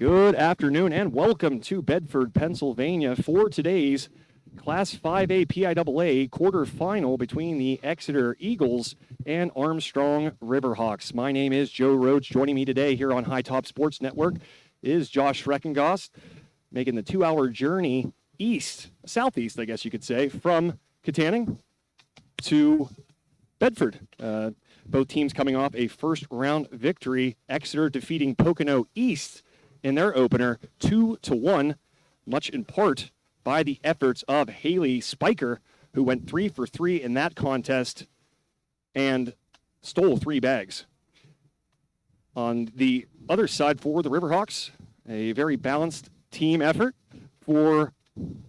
Good afternoon and welcome to Bedford, Pennsylvania for today's Class 5A PIAA quarterfinal between the Exeter Eagles and Armstrong Riverhawks. My name is Joe Rhodes. Joining me today here on High Top Sports Network is Josh Reckengost, making the 2-hour journey southeast, I guess you could say, from Katanning to Bedford. Both teams coming off a first-round victory. Exeter defeating Pocono East in their opener 2-1, much in part by the efforts of Haley Spiker, who went 3 for 3 in that contest and stole 3 bags. On the other side for the Riverhawks, a very balanced team effort. For the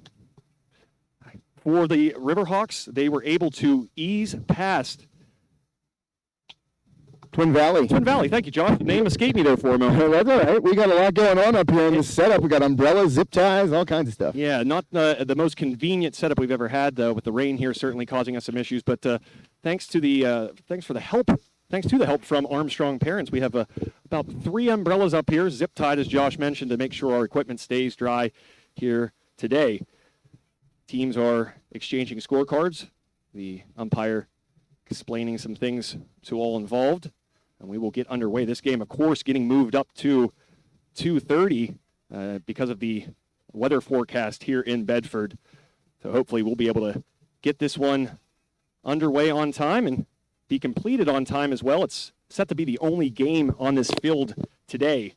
Riverhawks, they were able to ease past Twin Valley. Twin Valley, thank you, Josh. The name escaped me there for a moment. That's all right. We got a lot going on up here in this setup. We got umbrellas, zip ties, all kinds of stuff. Yeah, not the most convenient setup we've ever had, with the rain here certainly causing us some issues. But thanks to the help from Armstrong parents, we have about 3 umbrellas up here, zip tied, as Josh mentioned, to make sure our equipment stays dry here today. Teams are exchanging scorecards. The umpire explaining some things to all involved. And we will get underway. This game, of course, getting moved up to 2:30 because of the weather forecast here in Bedford. So hopefully we'll be able to get this one underway on time and be completed on time as well. It's set to be the only game on this field today.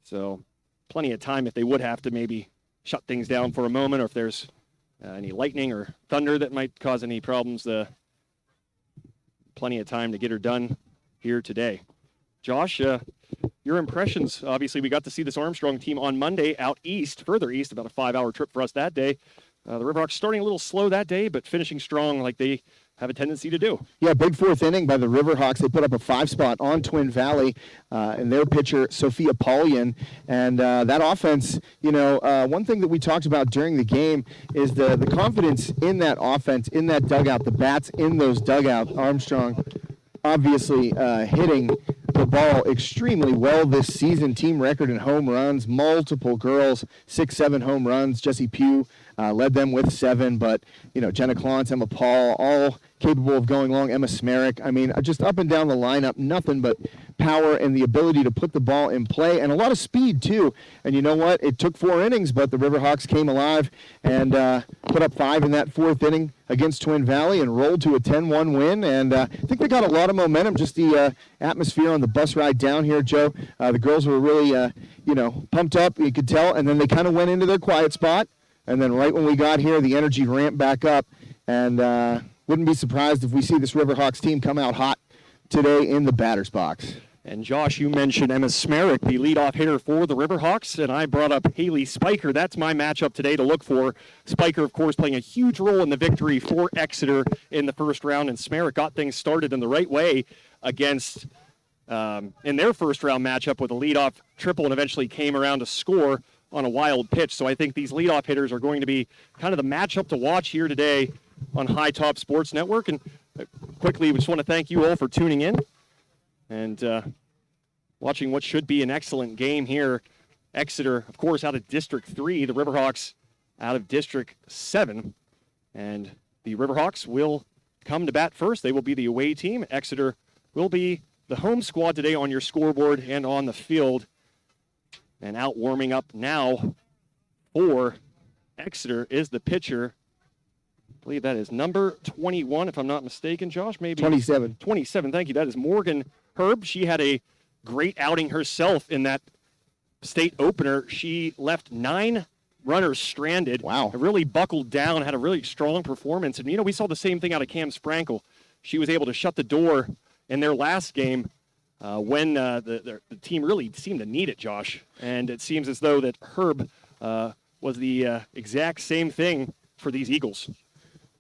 So plenty of time if they would have to maybe shut things down for a moment, or if there's any lightning or thunder that might cause any problems. Plenty of time to get her done here today. Josh, your impressions. Obviously, we got to see this Armstrong team on Monday out east, further east, about a 5-hour trip for us that day. The Riverhawks starting a little slow that day, but finishing strong like they have a tendency to do. Yeah, big 4th inning by the Riverhawks. They put up a 5-spot on Twin Valley, and their pitcher, Sophia Paulian. And that offense, one thing that we talked about during the game is the confidence in that offense, in that dugout, the bats in those dugouts. Armstrong obviously hitting the ball extremely well this season. Team record in home runs, multiple girls, 6-7 home runs. Jessie Pugh led them with 7, but, Jenna Clance, Emma Paul, all capable of going long. Emma Smerick, I mean, just up and down the lineup, nothing but power and the ability to put the ball in play, and a lot of speed, too. And you know what? It took 4 innings, but the Riverhawks came alive and put up 5 in that 4th inning against Twin Valley and rolled to a 10-1 win. And I think they got a lot of momentum, just the atmosphere on the bus ride down here, Joe. The girls were really, pumped up, you could tell, and then they kind of went into their quiet spot. And then right when we got here, the energy ramped back up, and wouldn't be surprised if we see this Riverhawks team come out hot today in the batter's box. And Josh, you mentioned Emma Smerick, the leadoff hitter for the Riverhawks, and I brought up Haley Spiker. That's my matchup today to look for. Spiker, of course, playing a huge role in the victory for Exeter in the first round, and Smerick got things started in the right way against in their first-round matchup with a leadoff triple and eventually came around to score on a wild pitch. So I think these leadoff hitters are going to be kind of the matchup to watch here today on High Top Sports Network. And quickly, we just want to thank you all for tuning in and watching what should be an excellent game here. Exeter, of course, out of District 3, the Riverhawks out of District 7. And the Riverhawks will come to bat first. They will be the away team. Exeter will be the home squad today on your scoreboard and on the field. And out warming up now for Exeter is the pitcher. I believe that is number 21, if I'm not mistaken, Josh. Maybe 27. 27, thank you. That is Morgan Herb. She had a great outing herself in that state opener. She left 9 runners stranded. Wow. Really buckled down, had a really strong performance. And, we saw the same thing out of Cam Sprankle. She was able to shut the door in their last game. When the team really seemed to need it, Josh. And it seems as though that Herb was the exact same thing for these Eagles.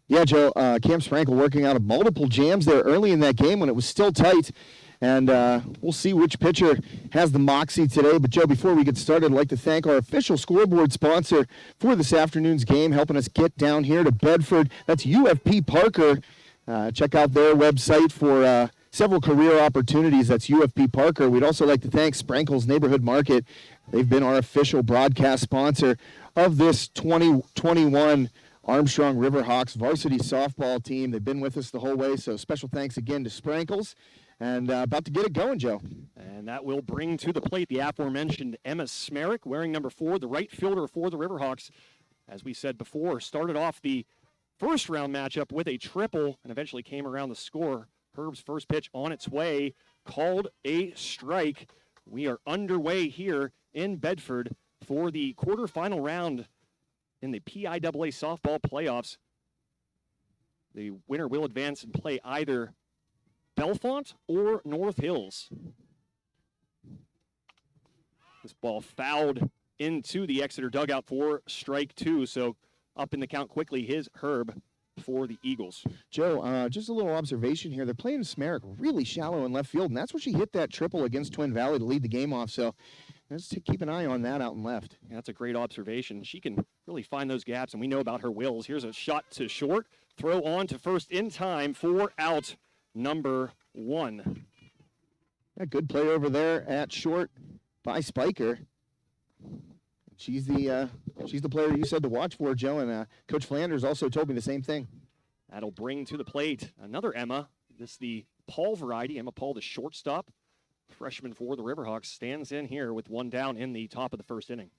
Yeah, Joe, Cam Sprankle working out of multiple jams there early in that game when it was still tight. And we'll see which pitcher has the moxie today. But, Joe, before we get started, I'd like to thank our official scoreboard sponsor for this afternoon's game, helping us get down here to Bedford. That's UFP Parker. Check out their website for several career opportunities. That's UFP Parker. We'd also like to thank Sprankle's Neighborhood Market. They've been our official broadcast sponsor of this 2021 Armstrong Riverhawks varsity softball team. They've been with us the whole way, so special thanks again to Sprankles. And about to get it going, Joe. And that will bring to the plate the aforementioned Emma Smerick, wearing number 4, the right fielder for the Riverhawks. As we said before, started off the first round matchup with a triple and eventually came around the score. Herb's first pitch on its way, called a strike. We are underway here in Bedford for the quarterfinal round in the PIAA softball playoffs. The winner will advance and play either Bellefonte or North Hills. This ball fouled into the Exeter dugout for strike 2, so up in the count quickly is Herb for the Eagles. Joe, just a little observation here. They're playing Smerick really shallow in left field, and that's where she hit that triple against Twin Valley to lead the game off, so let's keep an eye on that out in left. Yeah, that's a great observation. She can really find those gaps, and we know about her wills. Here's a shot to short, throw on to first in time for out number 1. A good play over there at short by Spiker. She's the player you said to watch for, Joe, and Coach Flanders also told me the same thing. That'll bring to the plate another Emma. This is the Paul variety. Emma Paul, the shortstop, freshman for the Riverhawks, stands in here with 1 down in the top of the first inning.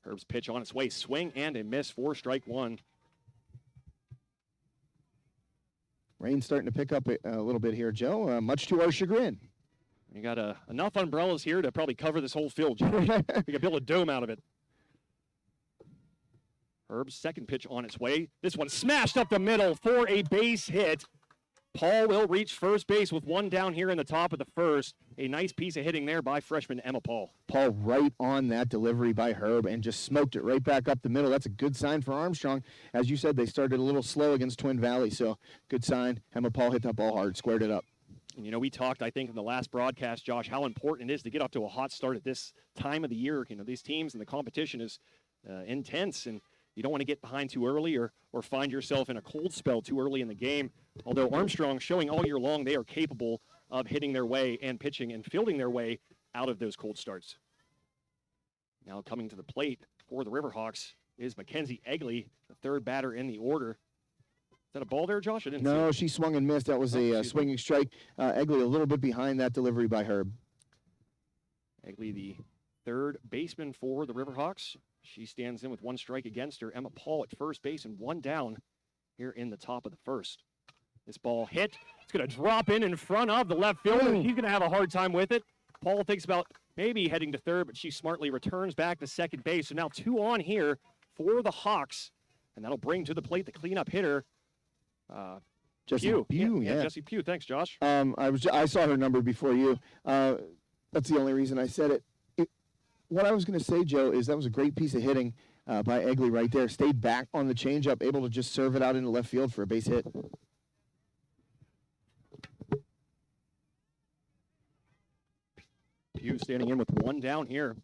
Herb's pitch on its way, swing and a miss for strike 1. Rain's starting to pick up a little bit here, Joe, much to our chagrin. You got enough umbrellas here to probably cover this whole field, Joe. We could build a dome out of it. Herb's second pitch on its way. This one smashed up the middle for a base hit. Paul will reach first base with 1 down here in the top of the first. A nice piece of hitting there by freshman Emma Paul. Paul right on that delivery by Herb and just smoked it right back up the middle. That's a good sign for Armstrong. As you said, they started a little slow against Twin Valley, so good sign. Emma Paul hit that ball hard, squared it up. And, you know, we talked, I think, in the last broadcast, Josh, how important it is to get off to a hot start at this time of the year. You know, these teams and the competition is intense, and you don't want to get behind too early or find yourself in a cold spell too early in the game. Although Armstrong showing all year long they are capable of hitting their way and pitching and fielding their way out of those cold starts. Now coming to the plate for the Riverhawks is Mackenzie Egley, the third batter in the order. Is that a ball there, Josh? I didn't see No, it. she swung and missed. That was a swinging strike. Egley a little bit behind that delivery by Herb. Egley, the third baseman for the Riverhawks. She stands in with 1 strike against her. Emma Paul at first base and 1 down here in the top of the first. This ball hit. It's going to drop in front of the left fielder. He's going to have a hard time with it. Paul thinks about maybe heading to third, but she smartly returns back to second base. So now 2 on here for the Hawks, and that'll bring to the plate the cleanup hitter, Jesse Pugh, yeah. Jesse Pugh. Thanks, Josh. I saw her number before you. That's the only reason I said it. What I was going to say, Joe, is that was a great piece of hitting by Egley right there. Stayed back on the changeup, able to just serve it out into left field for a base hit. Pugh standing in with 1 down here.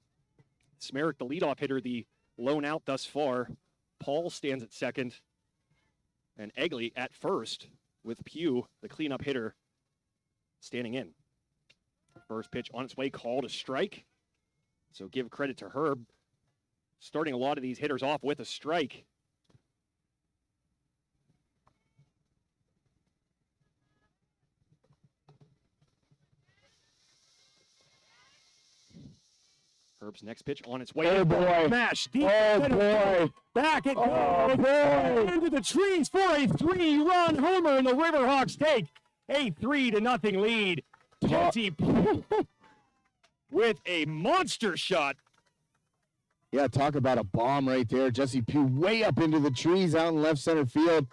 Smerick, the leadoff hitter, the lone out thus far. Paul stands at second. And Egley at first with Pugh, the cleanup hitter, standing in. First pitch on its way, called a strike. So give credit to Herb, starting a lot of these hitters off with a strike. Herb's next pitch on its way. Oh, boy. Smash deep. Oh, boy. Back it Oh, goes. boy. Into the trees for a 3-run homer, and the Riverhawks take a 3-0 lead. Jesse Pugh with a monster shot. Yeah, talk about a bomb right there. Jesse Pugh way up into the trees out in left center field.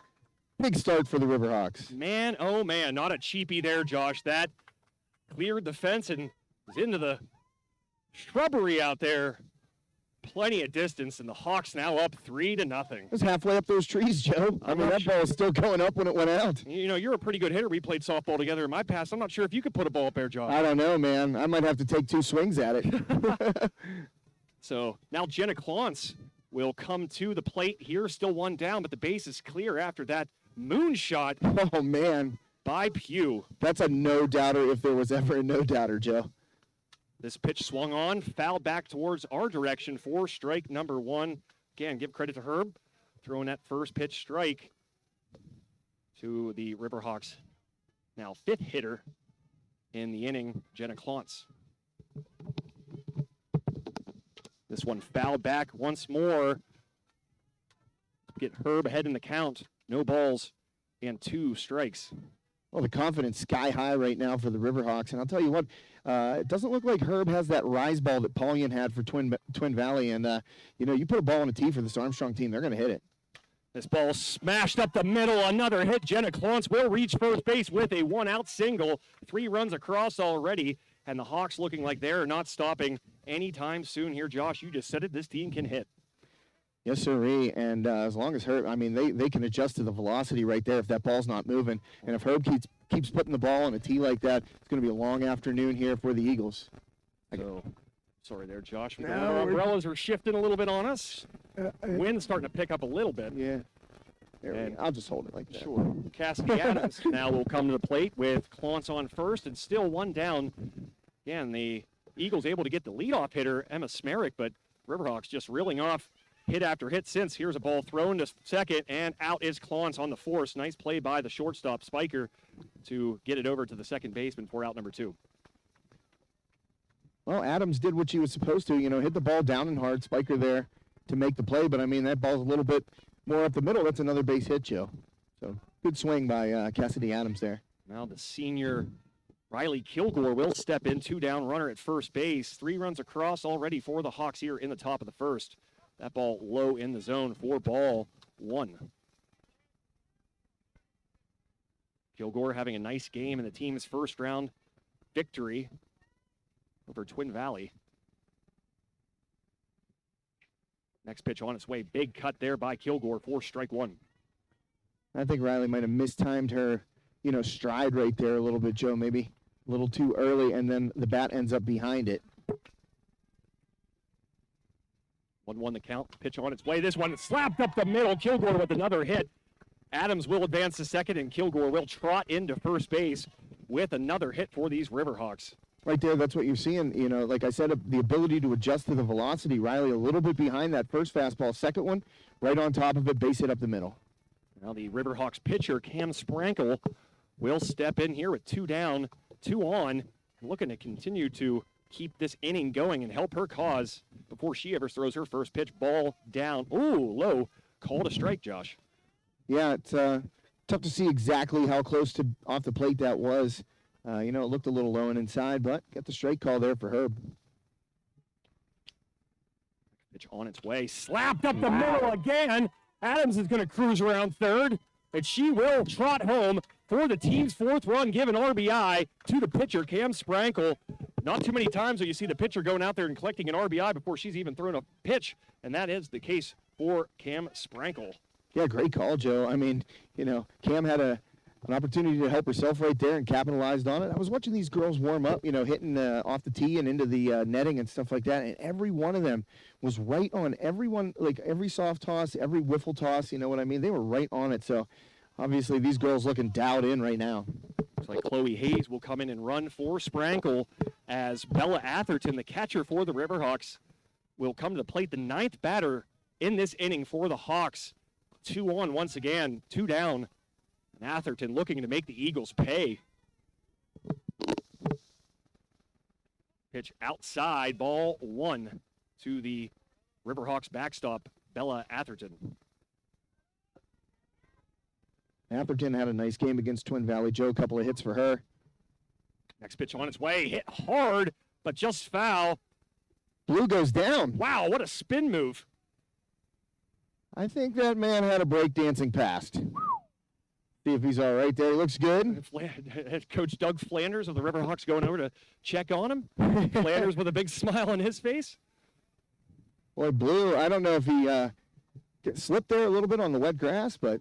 Big start for the Riverhawks. Man, oh man, not a cheapie there, Josh. That cleared the fence and was into the shrubbery out there. Plenty of distance, and the Hawks now up 3-0. It was halfway up those trees, Joe. I mean, that ball was still going up when it went out. You know, you're a pretty good hitter. We played softball together in my past. I'm not sure if you could put a ball up there, Josh. I don't know, man. I might have to take 2 swings at it. So now Jenna Clance will come to the plate here. Still 1 down, but the base is clear after that moonshot Oh, man. by Pugh. That's a no-doubter if there was ever a no-doubter, Joe. This pitch swung on, fouled back towards our direction for strike number 1. Again, give credit to Herb, throwing that first pitch strike to the Riverhawks. Now 5th hitter in the inning, Jenna Klontz. This one fouled back once more. Get Herb ahead in the count. No balls and 2 strikes. Well, the confidence sky high right now for the Riverhawks. And I'll tell you what, it doesn't look like Herb has that rise ball that Paulian had for Twin Valley. And, you put a ball on a tee for this Armstrong team, they're going to hit it. This ball smashed up the middle. Another hit. Jenna Klontz will reach first base with a 1-out single. 3 runs across already. And the Hawks looking like they're not stopping anytime soon here. Josh, you just said it. This team can hit. Yes, sirree. And as long as Herb, they can adjust to the velocity right there if that ball's not moving. And if Herb keeps putting the ball on a tee like that, it's going to be a long afternoon here for the Eagles. Sorry there, Josh. Our umbrellas are shifting a little bit on us. Wind's starting to pick up a little bit. Yeah. I'll just hold it like that. Sure. Cassidy Adams now will come to the plate with Klontz on first and still 1 down. Again, the Eagles able to get the leadoff hitter, Emma Smerick, but Riverhawks just reeling off hit after hit since. Here's a ball thrown to second, and out is Klontz on the force. Nice play by the shortstop, Spiker, to get it over to the second baseman for out number 2. Well, Adams did what she was supposed to, hit the ball down and hard. Spiker there to make the play, but, that ball's a little bit more up the middle. That's another base hit, Joe. So good swing by Cassidy Adams there. Now the senior Riley Kilgore will step in. 2 down runner at first base. 3 runs across already for the Hawks here in the top of the first. That ball low in the zone for ball 1. Kilgore having a nice game in the team's first round victory over Twin Valley. Next pitch on its way. Big cut there by Kilgore for strike 1. I think Riley might have mistimed her, stride right there a little bit, Joe. Maybe a little too early, and then the bat ends up behind it. 1-1 the count. Pitch on its way. This one slapped up the middle. Kilgore with another hit. Adams will advance to second, and Kilgore will trot into first base with another hit for these Riverhawks. Right there, that's what you're seeing. Like I said, the ability to adjust to the velocity. Riley a little bit behind that first fastball. Second one, right on top of it, base hit up the middle. Now the Riverhawks pitcher, Cam Sprankle, will step in here with 2 down, 2 on, looking to continue to keep this inning going and help her cause before she ever throws her first pitch. Ball down. Ooh, low. Called a strike, Josh. Yeah, it's tough to see exactly how close to off the plate that was. It looked a little low and inside, but got the strike call there for Herb. Pitch on its way. Slapped up the middle again. Adams is going to cruise around third, and she will trot home for the team's 4th run, giving RBI to the pitcher, Cam Sprankle. Not too many times will you see the pitcher going out there and collecting an RBI before she's even thrown a pitch, and that is the case for Cam Sprankle. Yeah, great call, Joe. Cam had an opportunity to help herself right there and capitalized on it. I was watching these girls warm up, hitting off the tee and into the netting and stuff like that, and every one of them was right on. Everyone, like every soft toss, every wiffle toss, you know what I mean? They were right on it. So obviously these girls looking dialed in right now. Looks like Chloe Hayes will come in and run for Sprankle as Bella Atherton, the catcher for the Riverhawks, will come to the plate. The 9th batter in this inning for the Hawks. 2 on once again, 2 down. And Atherton looking to make the Eagles pay. Pitch outside, ball 1 to the Riverhawks backstop, Bella Atherton. Atherton had a nice game against Twin Valley. Joe, a couple of hits for her. Next pitch on its way, hit hard, but just foul. Blue goes down. Wow, what a spin move. I think that man had a breakdancing past. See if he's all right there. He looks good. Head coach Doug Flanders of the Riverhawks going over to check on him. Flanders with a big smile on his face. Boy, Blue, I don't know if he slipped there a little bit on the wet grass, but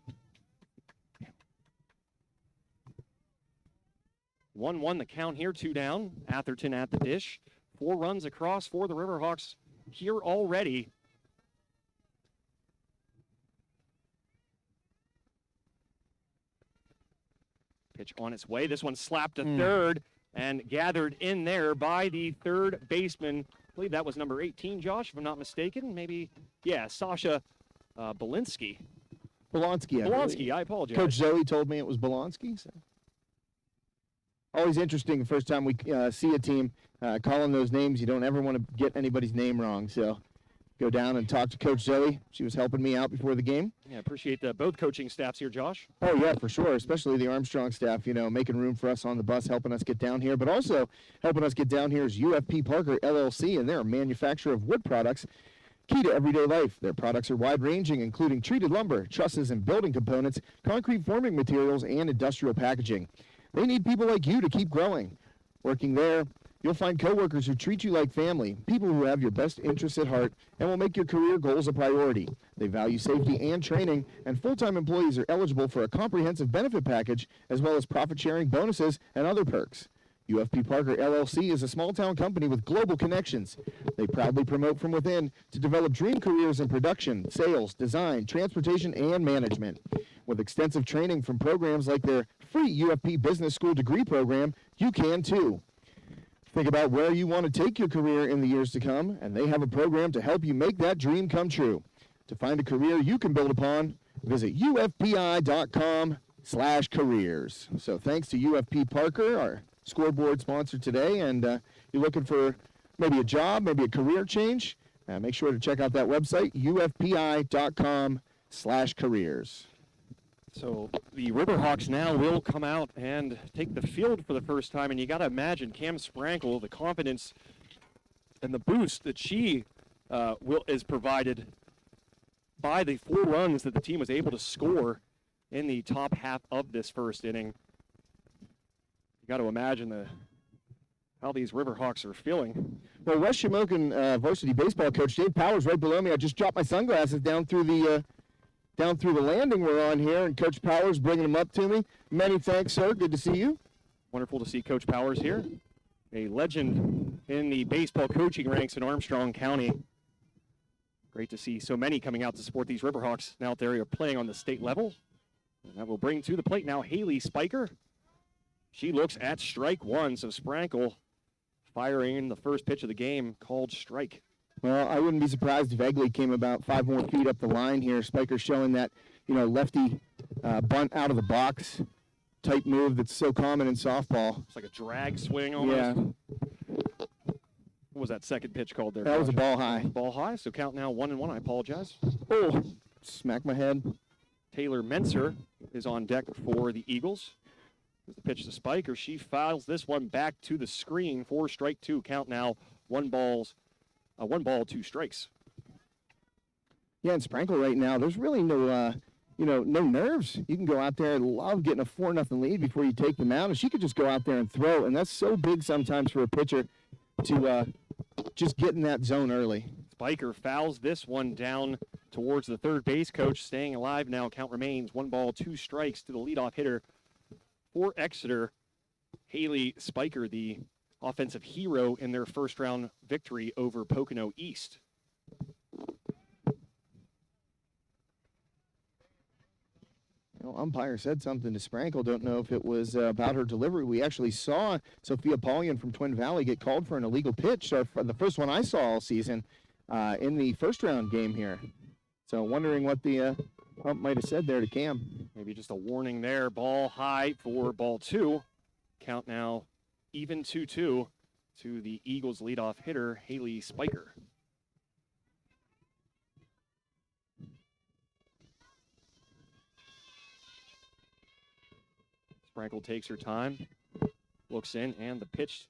1-1 the count here, 2 down. Atherton at the dish. 4 runs across for the Riverhawks here already. Pitch on its way. This one slapped to third and gathered in there by the third baseman. I believe that was number 18, Josh, if I'm not mistaken. Maybe, yeah, Sasha Bolonsky. Bolonsky, I apologize. Coach Zoe told me it was Bolonsky. So. Always interesting the first time we see a team calling those names. You don't ever want to get anybody's name wrong. So go down and talk to Coach Zoe. She was helping me out before the game. Yeah, appreciate both coaching staffs here, Josh. Oh, yeah, for sure, especially the Armstrong staff, making room for us on the bus, helping us get down here. But also helping us get down here is UFP Parker, LLC, and they're a manufacturer of wood products key to everyday life. Their products are wide-ranging, including treated lumber, trusses and building components, concrete forming materials, and industrial packaging. They need people like you to keep growing. Working there, you'll find coworkers who treat you like family, people who have your best interests at heart and will make your career goals a priority. They value safety and training, and full-time employees are eligible for a comprehensive benefit package as well as profit-sharing bonuses and other perks. UFP Parker LLC is a small-town company with global connections. They proudly promote from within to develop dream careers in production, sales, design, transportation, and management. With extensive training from programs like their free UFP Business School degree program, you can too. Think about where you want to take your career in the years to come, and they have a program to help you make that dream come true. To find a career you can build upon, visit ufpi.com/careers. So thanks to UFP Parker, our scoreboard sponsor today, and you're looking for maybe a job, maybe a career change, make sure to check out that website, ufpi.com/careers. So the Riverhawks now will come out and take the field for the first time, and you got to imagine Cam Sprankle, the confidence and the boost that she is provided by the 4 runs that the team was able to score in the top half of this first inning. You got to imagine how these Riverhawks are feeling. Well, West Shamokin varsity baseball coach Dave Powers right below me. I just dropped my sunglasses down through the landing we're on here, and Coach Powers bringing them up to me. Many thanks, sir. Good to see you. Wonderful to see Coach Powers here, a legend in the baseball coaching ranks in Armstrong County. Great to see so many coming out to support these Riverhawks out there who are playing on the state level. And that will bring to the plate now Haley Spiker. She looks at strike one, so Sprankle firing in the first pitch of the game called strike. Well, I wouldn't be surprised if Egley came about 5 more feet up the line here. Spiker showing that, lefty bunt out of the box type move that's so common in softball. It's like a drag swing almost. Yeah. What was that second pitch called there? That was a ball high. Ball high, so count now 1-1. I apologize. Oh, smack my head. Taylor Menser is on deck for the Eagles. Here's the pitch to Spiker. She fouls this one back to the screen for strike 2. Count now 1 ball, 2 strikes. Yeah, and Sprankle right now, there's really no nerves. You can go out there and love getting a 4-0 lead before you take them out, and she could just go out there and throw, and that's so big sometimes for a pitcher to just get in that zone early. Spiker fouls this one down towards the third base coach, staying alive now. Count remains 1 ball, 2 strikes to the leadoff hitter for Exeter. Haley Spiker, the offensive hero in their first-round victory over Pocono East. Umpire said something to Sprankle. Don't know if it was about her delivery. We actually saw Sophia Paulian from Twin Valley get called for an illegal pitch, the first one I saw all season in the first-round game here. So wondering what the ump might have said there to Cam. Maybe just a warning there. Ball high for ball 2. Count now even 2-2 to the Eagles leadoff hitter, Haley Spiker. Sprankle takes her time, looks in, and the pitch.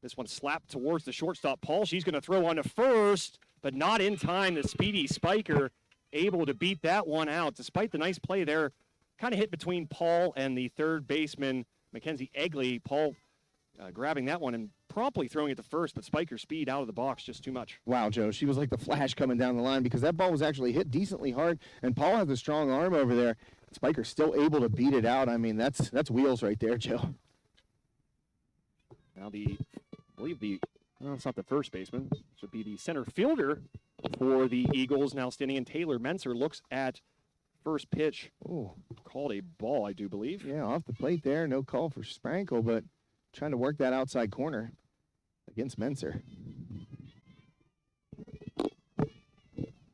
This one slapped towards the shortstop, Paul. She's going to throw on to first, but not in time. The speedy Spiker able to beat that one out. Despite the nice play there, kind of hit between Paul and the third baseman, Mackenzie Egley. Paul grabbing that one and promptly throwing it to first, but Spiker's speed out of the box just too much. Wow, Joe, she was like the Flash coming down the line because that ball was actually hit decently hard, and Paul has a strong arm over there. Spiker's still able to beat it out. I mean, that's wheels right there, Joe. Now it's not the first baseman. This would be the center fielder for the Eagles. Now standing in, Taylor Menser looks at first pitch Ooh. called a ball, I do believe. Yeah, off the plate there. No call for Sprankle, but trying to work that outside corner against Menser.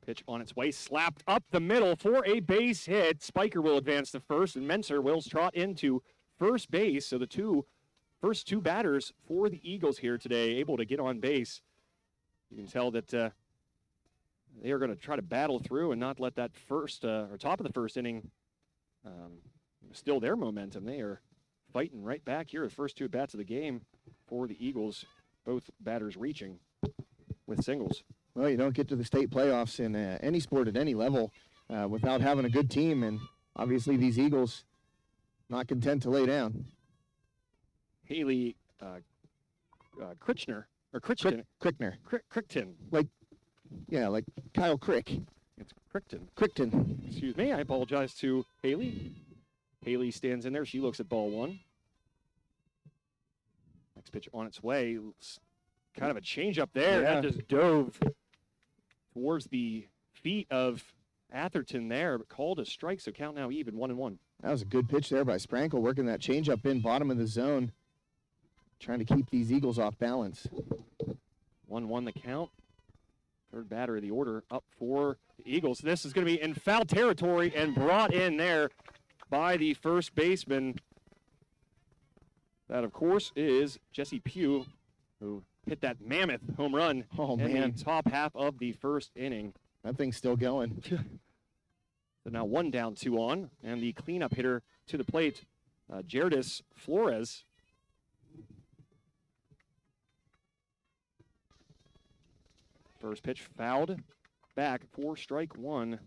Pitch on its way, slapped up the middle for a base hit. Spiker will advance to first, and Menser will trot into first base. So the first two batters for the Eagles here today able to get on base. You can tell that they are going to try to battle through and not let that first or top of the first inning steal their momentum. They are fighting right back here. The first two bats of the game for the Eagles, both batters reaching with singles. Well, you don't get to the state playoffs in any sport at any level without having a good team, and obviously these Eagles not content to lay down. Haley Crichton. Crichton. Like Kyle Crick. It's Crichton. Crichton. Excuse me. I apologize to Haley. Haley stands in there. She looks at ball one. Next pitch on its way. It's kind of a change up there. Yeah. That just dove towards the feet of Atherton there, but called a strike, so count now even, 1-1. That was a good pitch there by Sprankle, working that changeup in bottom of the zone, trying to keep these Eagles off balance. 1-1 the count. Third batter of the order up for the Eagles. This is going to be in foul territory and brought in there by the first baseman. That, of course, is Jesse Pugh, who hit that mammoth home run in the top half of the first inning. That thing's still going. So now 1 down, 2 on, and the cleanup hitter to the plate, Gerardus Flores. First pitch fouled back for strike one.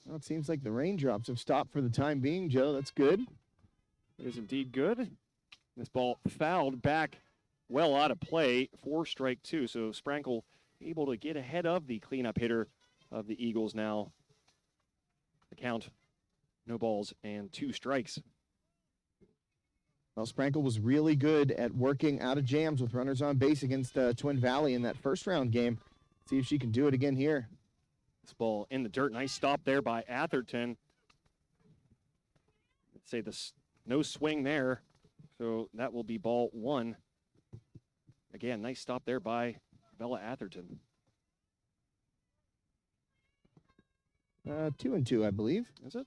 Well, it seems like the raindrops have stopped for the time being, Joe. That's good. It is indeed good. This ball fouled back well out of play for strike two. So Sprankle able to get ahead of the cleanup hitter of the Eagles now. The count, no balls and 2 strikes. Well, Sprankle was really good at working out of jams with runners on base against Twin Valley in that first round game. See if she can do it again here. This ball in the dirt. Nice stop there by Atherton. Let's say this no swing there. So that will be ball 1. Again, nice stop there by Bella Atherton. 2-2, I believe. Is it?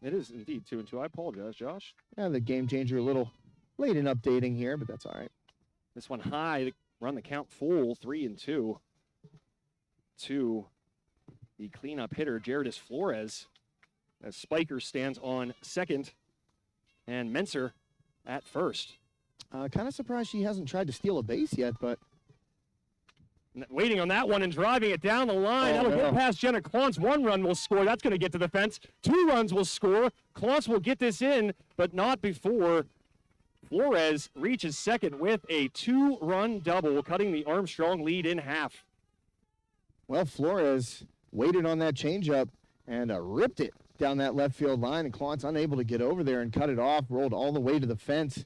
It is indeed 2-2. I apologize, Josh. Yeah, the game changer a little late in updating here, but that's all right. This one high, run the count full, 3-2 to the cleanup hitter, Gerardus Flores, as Spiker stands on second and Menser at first. Kind of surprised she hasn't tried to steal a base yet, but waiting on that one and driving it down the line. That'll get past Jenna Klontz. 1 run will score. That's going to get to the fence. 2 runs will score. Klontz will get this in, but not before Flores reaches second with a 2-run double, cutting the Armstrong lead in half. Well, Flores waited on that changeup and ripped it down that left field line, and Klontz unable to get over there and cut it off, rolled all the way to the fence.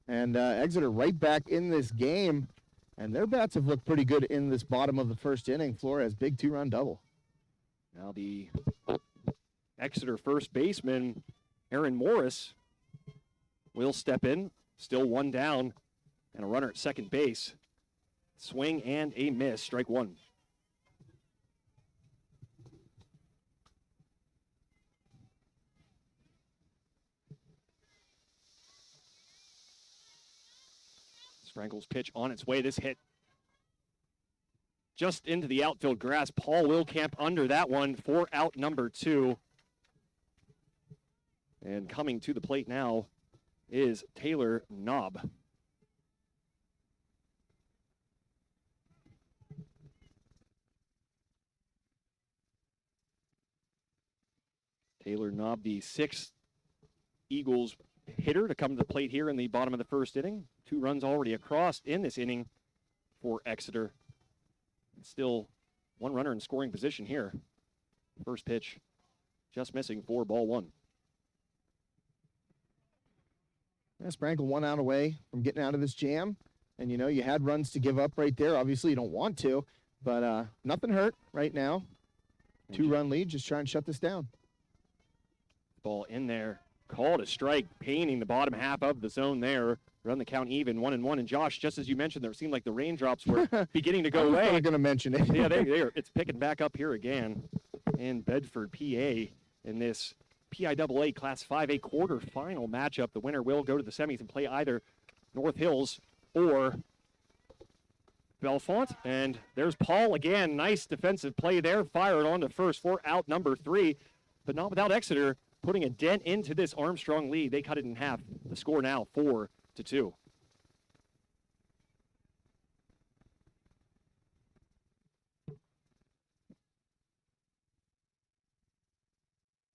And Exeter right back in this game, and their bats have looked pretty good in this bottom of the first inning. Flores, big 2-run double. Now the Exeter first baseman, Aaron Morris, will step in. Still 1 down, and a runner at second base. Swing and a miss, strike 1. Sprankle's pitch on its way. This hit just into the outfield grass. Paul Wilkamp under that one for out number 2. And coming to the plate now is Taylor Knobb. Taylor Knobb, the 6th Eagles hitter to come to the plate here in the bottom of the first inning. 2 runs already across in this inning for Exeter. Still 1 runner in scoring position here. First pitch just missing for ball 1. Yeah, Sprankle 1 out away from getting out of this jam. And, you know, you had runs to give up right there. Obviously, you don't want to, but nothing hurt right now. 2-run lead, just try and shut this down. Ball in there. Called a strike, painting the bottom half of the zone there. Run the count even, 1-1. And Josh, just as you mentioned, there seemed like the raindrops were beginning to go away. I'm not going to mention it. Yeah, it's picking back up here again in Bedford, PA, in this PIAA Class 5A quarterfinal matchup. The winner will go to the semis and play either North Hills or Belfont. And there's Paul again. Nice defensive play there. Fired on to first for out number 3, but not without Exeter putting a dent into this Armstrong lead. They cut it in half. The score now 4-2.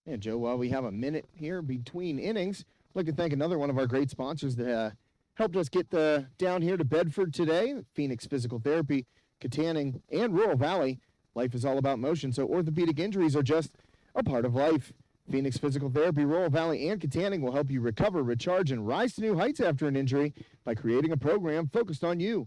Yeah, Joe, while we have a minute here between innings, I'd like to thank another one of our great sponsors that helped us get down here to Bedford today, Phoenix Physical Therapy, Katanning, and Rural Valley. Life is all about motion, so orthopedic injuries are just a part of life. Phoenix Physical Therapy, Rural Valley, and Katanning will help you recover, recharge, and rise to new heights after an injury by creating a program focused on you.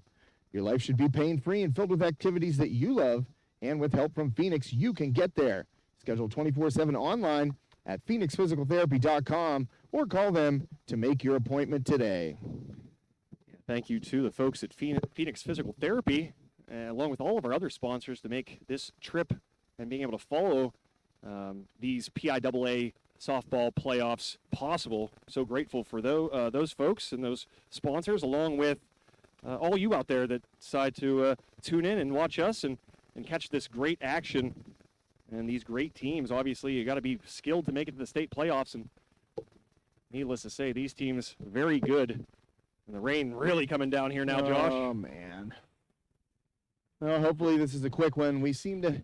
Your life should be pain-free and filled with activities that you love, and with help from Phoenix, you can get there. Schedule 24/7 online at phoenixphysicaltherapy.com or call them to make your appointment today. Thank you to the folks at Phoenix Physical Therapy, along with all of our other sponsors, to make this trip and being able to follow these PIAA softball playoffs possible. So grateful for those folks and those sponsors, along with all you out there that decide to tune in and watch us and catch this great action and these great teams. Obviously, you got to be skilled to make it to the state playoffs, and needless to say, these teams very good. And the rain really coming down here now, Josh. Oh, man. Well, hopefully this is a quick one. We seem to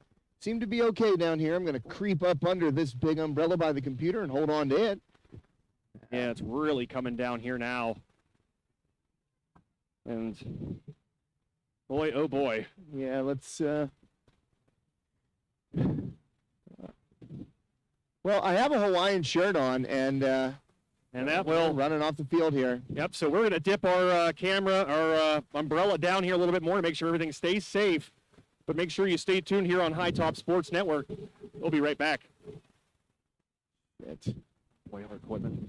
be okay down here. I'm going to creep up under this big umbrella by the computer and hold on to it. Yeah, it's really coming down here now. And boy, oh boy. Yeah, let's well, I have a Hawaiian shirt on, and that will running off the field here. Yep, so we're going to dip our our umbrella down here a little bit more to make sure everything stays safe. But make sure you stay tuned here on High Top Sports Network. We'll be right back. Boy, our equipment.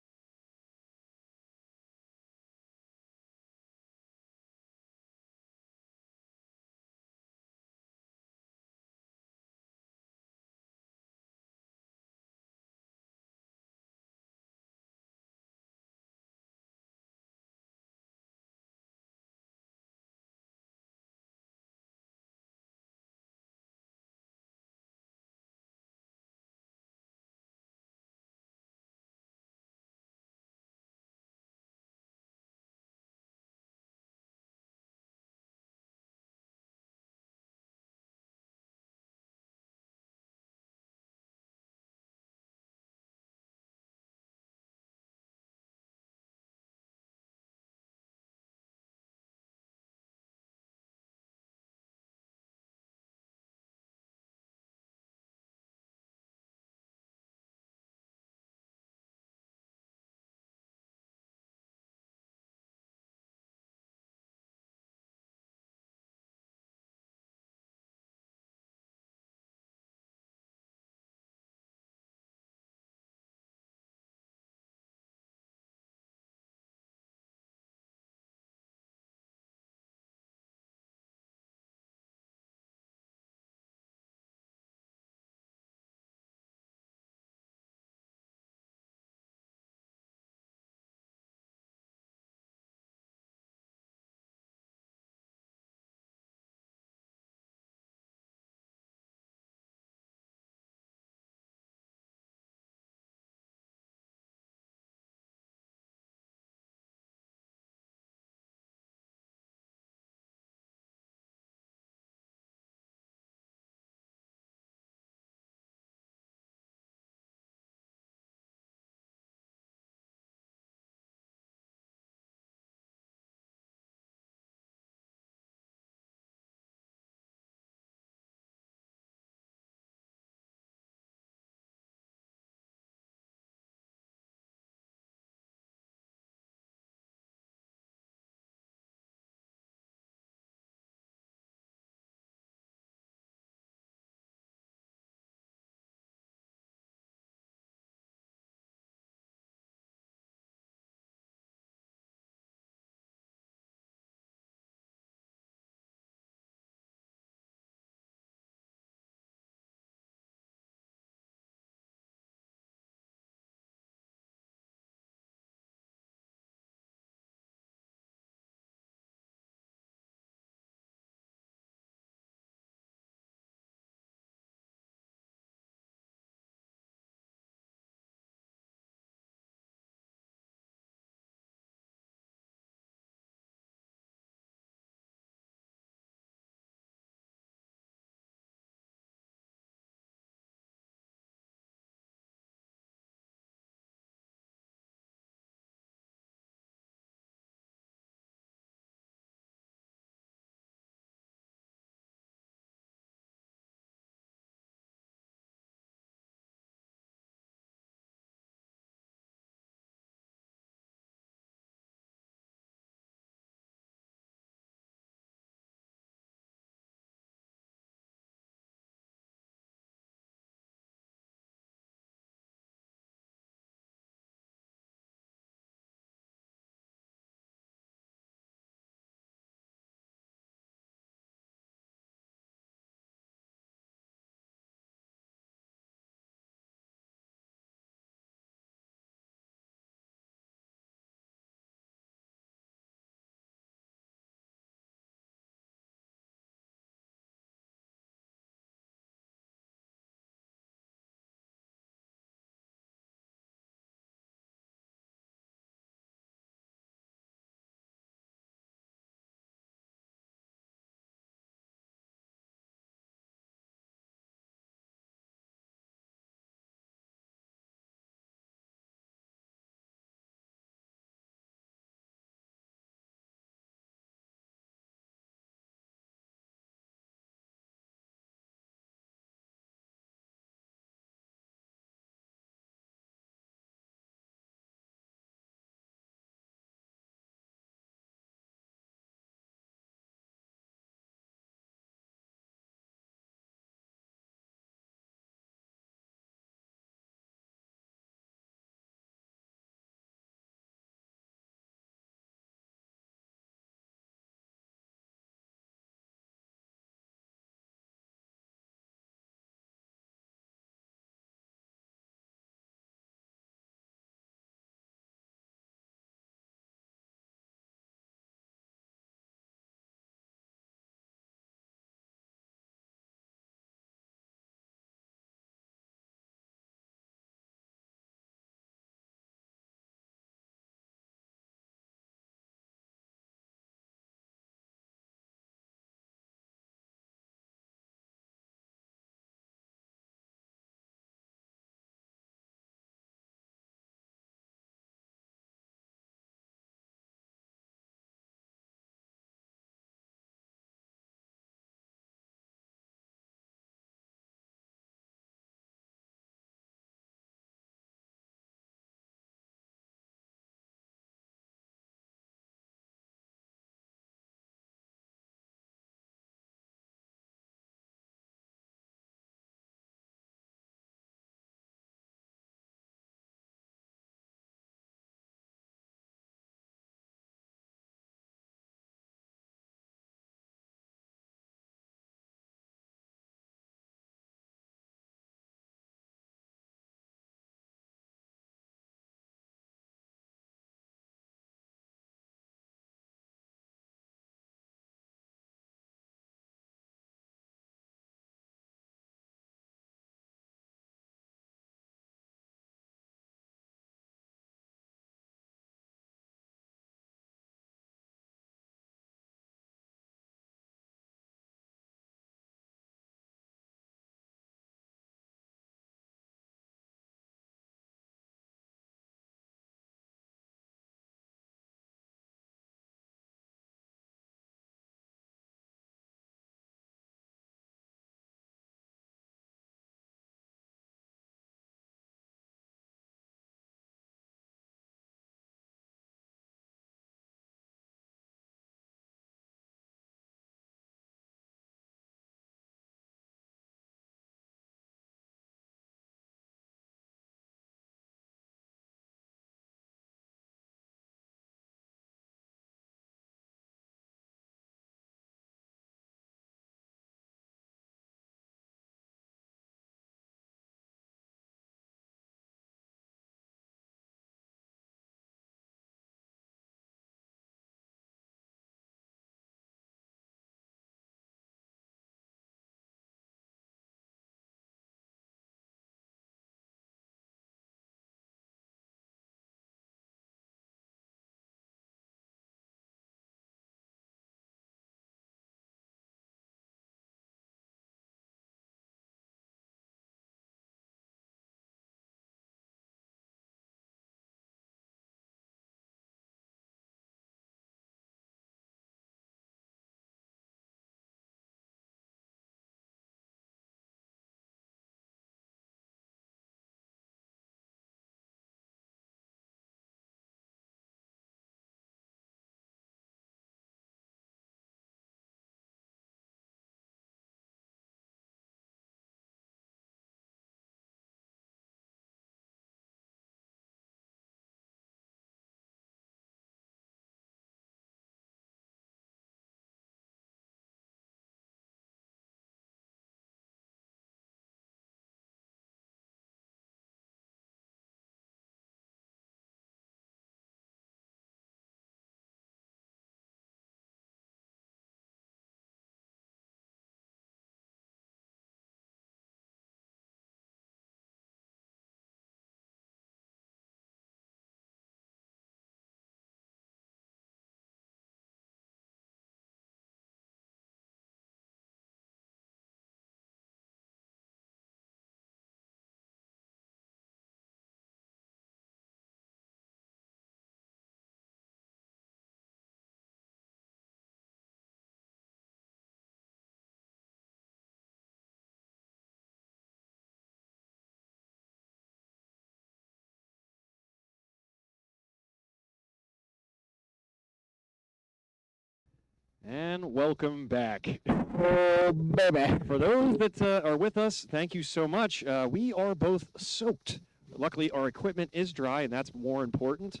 And welcome back. Oh, baby. For those that are with us, thank you so much. We are both soaked. Luckily, our equipment is dry, and that's more important.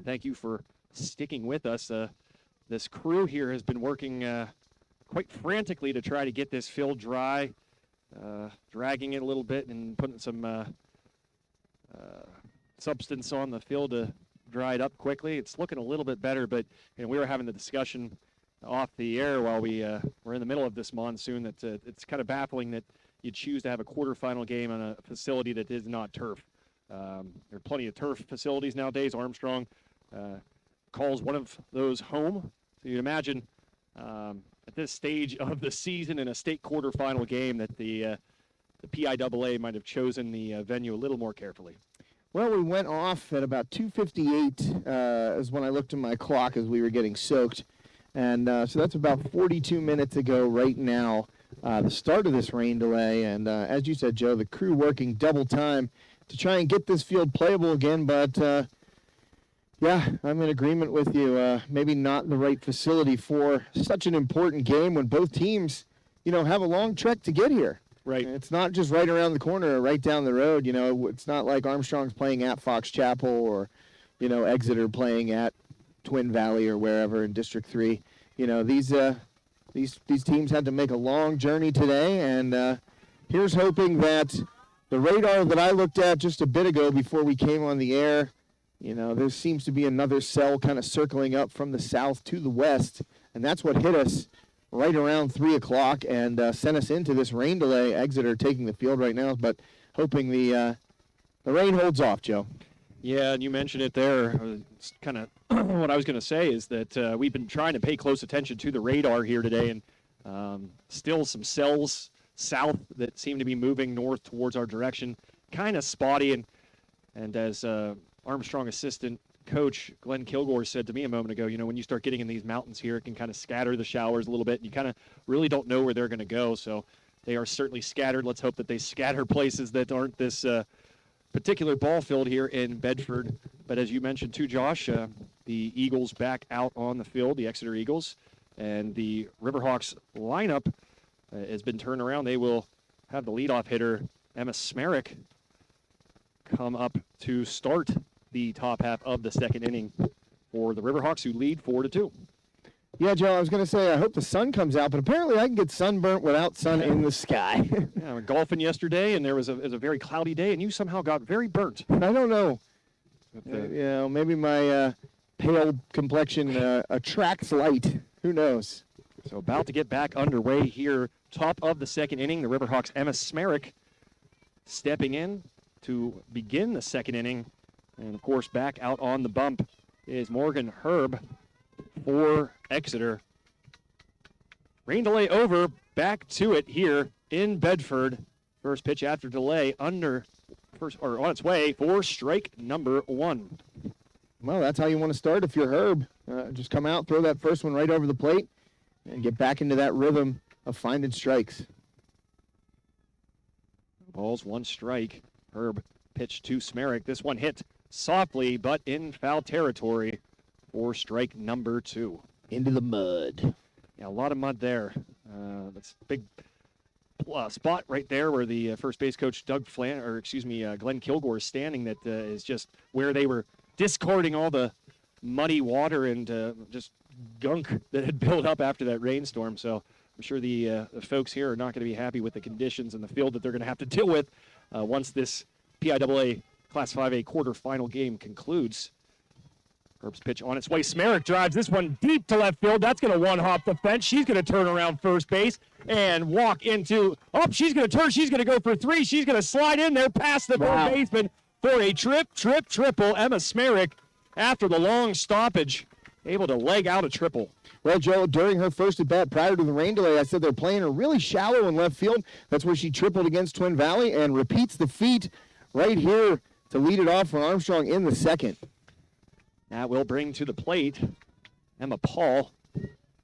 Thank you for sticking with us. This crew here has been working quite frantically to try to get this field dry, dragging it a little bit and putting some substance on the field to dry it up quickly. It's looking a little bit better, but we were having the discussion off the air while we were in the middle of this monsoon that it's kind of baffling that you choose to have a quarterfinal game on a facility that is not turf. There are plenty of turf facilities nowadays. Armstrong calls one of those home. So you'd imagine at this stage of the season in a state quarterfinal game that the PIAA might have chosen the venue a little more carefully. Well, we went off at about 2:58 is when I looked at my clock as we were getting soaked. And so that's about 42 minutes ago right now, the start of this rain delay. And as you said, Joe, the crew working double time to try and get this field playable again. But, yeah, I'm in agreement with you. Maybe not the right facility for such an important game when both teams, have a long trek to get here. Right. And it's not just right around the corner or right down the road. It's not like Armstrong's playing at Fox Chapel or, Exeter playing at Twin Valley or wherever in District 3. These teams had to make a long journey today, and here's hoping that the radar that I looked at just a bit ago before we came on the air, there seems to be another cell kind of circling up from the south to the west, and that's what hit us right around 3 o'clock and sent us into this rain delay. Exeter taking the field right now, but hoping the rain holds off, Joe. Yeah, and you mentioned it there. It's kind of what I was going to say is that we've been trying to pay close attention to the radar here today, and still some cells south that seem to be moving north towards our direction. Kind of spotty, and as Armstrong assistant coach Glenn Kilgore said to me a moment ago, when you start getting in these mountains here, it can kind of scatter the showers a little bit, and you kind of really don't know where they're going to go. So they are certainly scattered. Let's hope that they scatter places that aren't this particular ball field here in Bedford. But as you mentioned too, Josh, the Eagles back out on the field, the Exeter Eagles, and the Riverhawks lineup has been turned around. They will have the leadoff hitter, Emma Smerick, come up to start the top half of the second inning for the Riverhawks, who lead 4-2. Yeah, Joe, I was going to say, I hope the sun comes out, but apparently I can get sunburnt without sun in the sky. Yeah, I went golfing yesterday, and it was a very cloudy day, and you somehow got very burnt. I don't know. Maybe my pale complexion attracts light. Who knows? So about to get back underway here, top of the second inning. The Riverhawks' Emma Smerick stepping in to begin the second inning. And, of course, back out on the bump is Morgan Herb for Exeter. Rain delay over, back to it here in Bedford. First pitch after delay on its way for strike number 1. Well, that's how you want to start if you're Herb. Just come out, throw that first one right over the plate, and get back into that rhythm of finding strikes. Balls, 1 strike. Herb pitched to Smerick. This one hit softly, but in foul territory for strike number 2. Into the mud. Yeah, a lot of mud there. That's a big spot right there where the first base coach Glenn Kilgore is standing. That is just where they were discarding all the muddy water and just gunk that had built up after that rainstorm. So I'm sure the folks here are not going to be happy with the conditions in the field that they're going to have to deal with once this PIAA Class 5A quarterfinal game concludes. Herb's pitch on its way. Smerick drives this one deep to left field. That's going to one-hop the fence. She's going to turn around first base and walk into. Oh, she's going to turn. She's going to go for 3. She's going to slide in there past the third baseman for a triple. Emma Smerick, after the long stoppage, able to leg out a triple. Well, Joe, during her first at-bat prior to the rain delay, I said they're playing her really shallow in left field. That's where she tripled against Twin Valley and repeats the feat right here to lead it off for Armstrong in the second. That will bring to the plate Emma Paul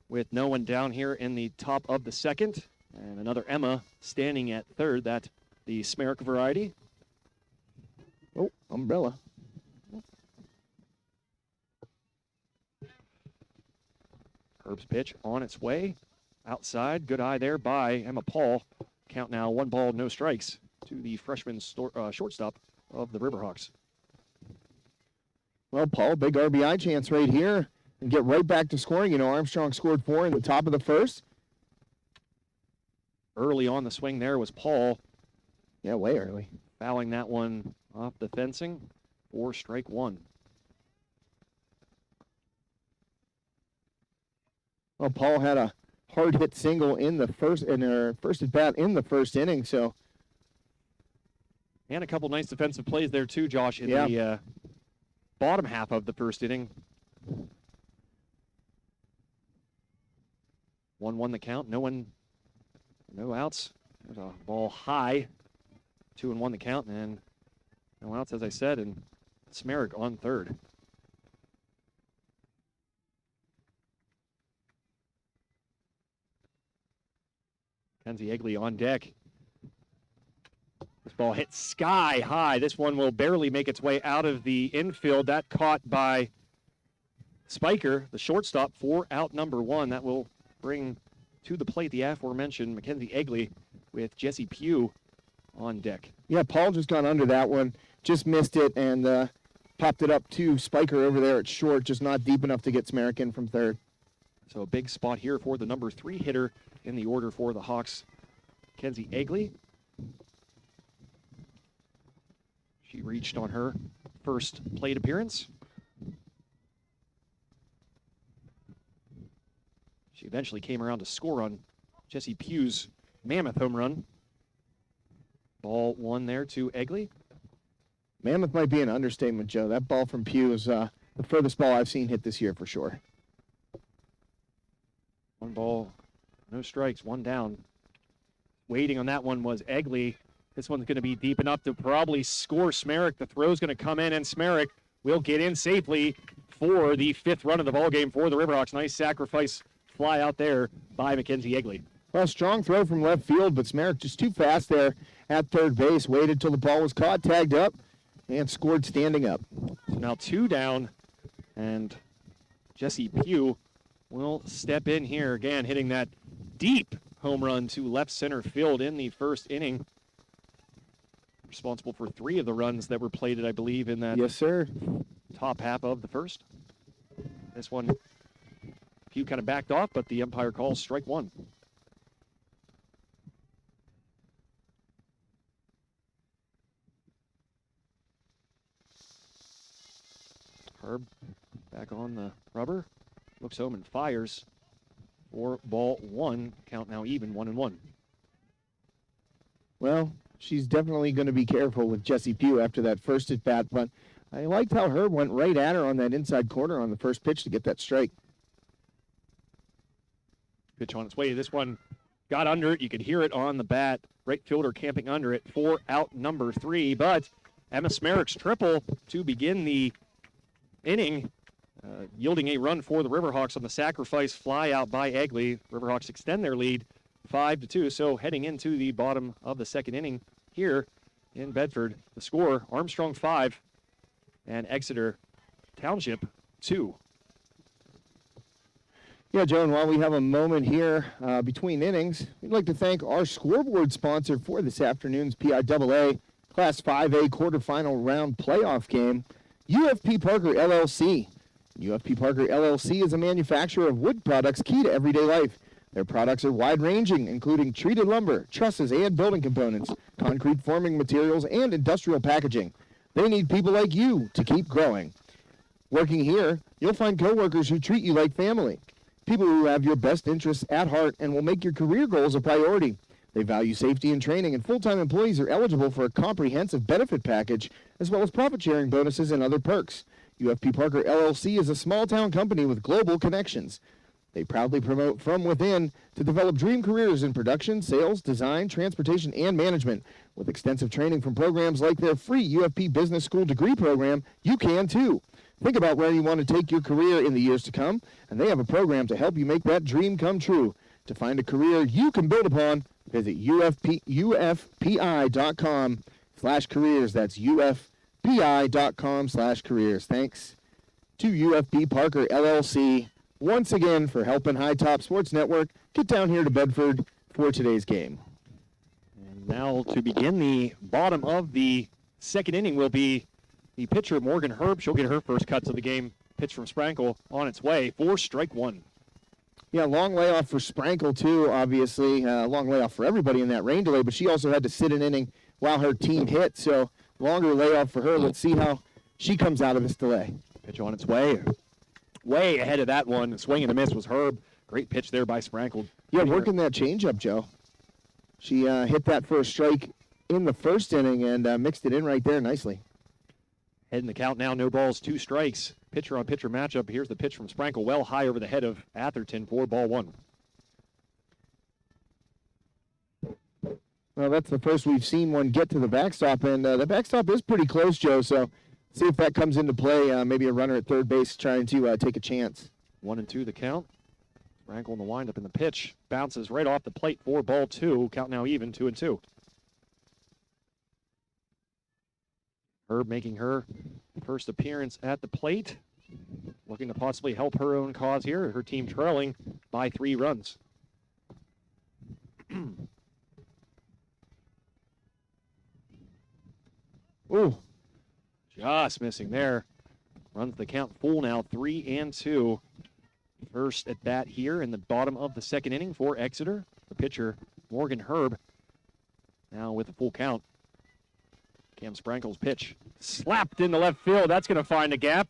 with no one down here in the top of the second. And another Emma standing at third. That the Smerick variety. Oh, umbrella. Herb's pitch on its way. Outside, good eye there by Emma Paul. Count now 1 ball, no strikes to the freshman shortstop of the Riverhawks. Well, Paul, big RBI chance right here and get right back to scoring. You know, Armstrong scored 4 in the top of the first. Early on the swing there was Paul. Yeah, way early. Fouling that one off the fencing for strike 1. Well, Paul had a hard hit single in her first at bat in the first inning, so. And a couple nice defensive plays there too, Josh, in the bottom half of the first inning. 1-1 the count, no outs. There's a ball high, 2-1 the count, and no outs, as I said, and Smerrick on third. Mackenzie Egley on deck. This ball hit sky high. This one will barely make its way out of the infield. That caught by Spiker, the shortstop, for out number 1. That will bring to the plate the aforementioned Mackenzie Egley with Jesse Pugh on deck. Yeah, Paul just got under that one, just missed it, and popped it up to Spiker over there at short, just not deep enough to get Smerrick in from third. So a big spot here for the number 3 hitter in the order for the Hawks, Mackenzie Egley. She reached on her first plate appearance. She eventually came around to score on Jesse Pugh's mammoth home run. Ball 1 there to Egley. Mammoth might be an understatement, Joe. That ball from Pugh is the furthest ball I've seen hit this year for sure. 1 ball, no strikes, 1 down. Waiting on that one was Egley. This one's going to be deep enough to probably score Smerrick. The throw's going to come in, and Smerrick will get in safely for the 5th run of the ballgame for the Riverhawks. Nice sacrifice fly out there by Mackenzie Egley. Well, strong throw from left field, but Smerrick just too fast there at third base. Waited till the ball was caught, tagged up, and scored standing up. So now 2 down, and Jesse Pugh will step in here again, hitting that deep home run to left center field in the first inning. Responsible for 3 of the runs that were plated, I believe, in that yes, sir. top half of the first. This one, Pugh kind of backed off, but the umpire calls strike 1. Herb back on the rubber, looks home and fires for ball 1. Count now even, 1-1. Well, she's definitely going to be careful with Jesse Pugh after that first at bat, but I liked how Herb went right at her on that inside corner on the first pitch to get that strike. Pitch on its way. This one got under it. You could hear it on the bat. Right fielder camping under it for out number 3, but Emma Smerrick's triple to begin the inning, yielding a run for the Riverhawks on the sacrifice fly out by Egley. Riverhawks extend their lead 5-2. So heading into the bottom of the second inning here in Bedford, the score: Armstrong 5 and Exeter Township 2. Yeah, Joe, and while we have a moment here between innings, we'd like to thank our scoreboard sponsor for this afternoon's PIAA Class 5A quarterfinal round playoff game, UFP Parker LLC. UFP Parker LLC is a manufacturer of wood products key to everyday life. Their products are wide-ranging, including treated lumber, trusses, and building components, concrete forming materials, and industrial packaging. They need people like you to keep growing. Working here, you'll find coworkers who treat you like family. People who have your best interests at heart and will make your career goals a priority. They value safety and training, and full-time employees are eligible for a comprehensive benefit package, as well as profit-sharing bonuses and other perks. UFP Parker LLC is a small-town company with global connections. They proudly promote from within to develop dream careers in production, sales, design, transportation, and management. With extensive training from programs like their free UFP Business School degree program, you can too. Think about where you want to take your career in the years to come, and they have a program to help you make that dream come true. To find a career you can build upon, visit ufpi.com/careers. That's ufpi.com/careers. Thanks to UFP Parker LLC once again for helping High Top Sports Network get down here to Bedford for today's game. And now to begin the bottom of the second inning will be the pitcher, Morgan Herb. She'll get her first cuts of the game. Pitch from Sprankle on its way for strike one. Yeah, long layoff for Sprankle, too, obviously. Long layoff for everybody in that rain delay, but she also had to sit an inning while her team hit, so longer layoff for her. Let's see how she comes out of this delay. Pitch on its way. Way ahead of that one. Swing and a miss was Herb. Great pitch there by Sprankle. Yeah, working that changeup, Joe. She hit that for a strike in the first inning and mixed it in right there nicely. Heading the count now, no balls, 2 strikes. Pitcher on pitcher matchup. Here's the pitch from Sprankle, well high over the head of Atherton for ball 1. Well, that's the first we've seen one get to the backstop, and the backstop is pretty close, Joe, so see if that comes into play. Maybe a runner at third base trying to take a chance. 1-2 the count. Sprankle in the windup, and the pitch bounces right off the plate for ball 2. Count now even, 2-2. Herb making her first appearance at the plate, looking to possibly help her own cause here. Her team trailing by 3 runs. Ooh. Just missing there. Runs the count full now, 3-2. First at bat here in the bottom of the second inning for Exeter. The pitcher, Morgan Herb, now with a full count. Cam Sprankle's pitch slapped in the left field. That's going to find a gap.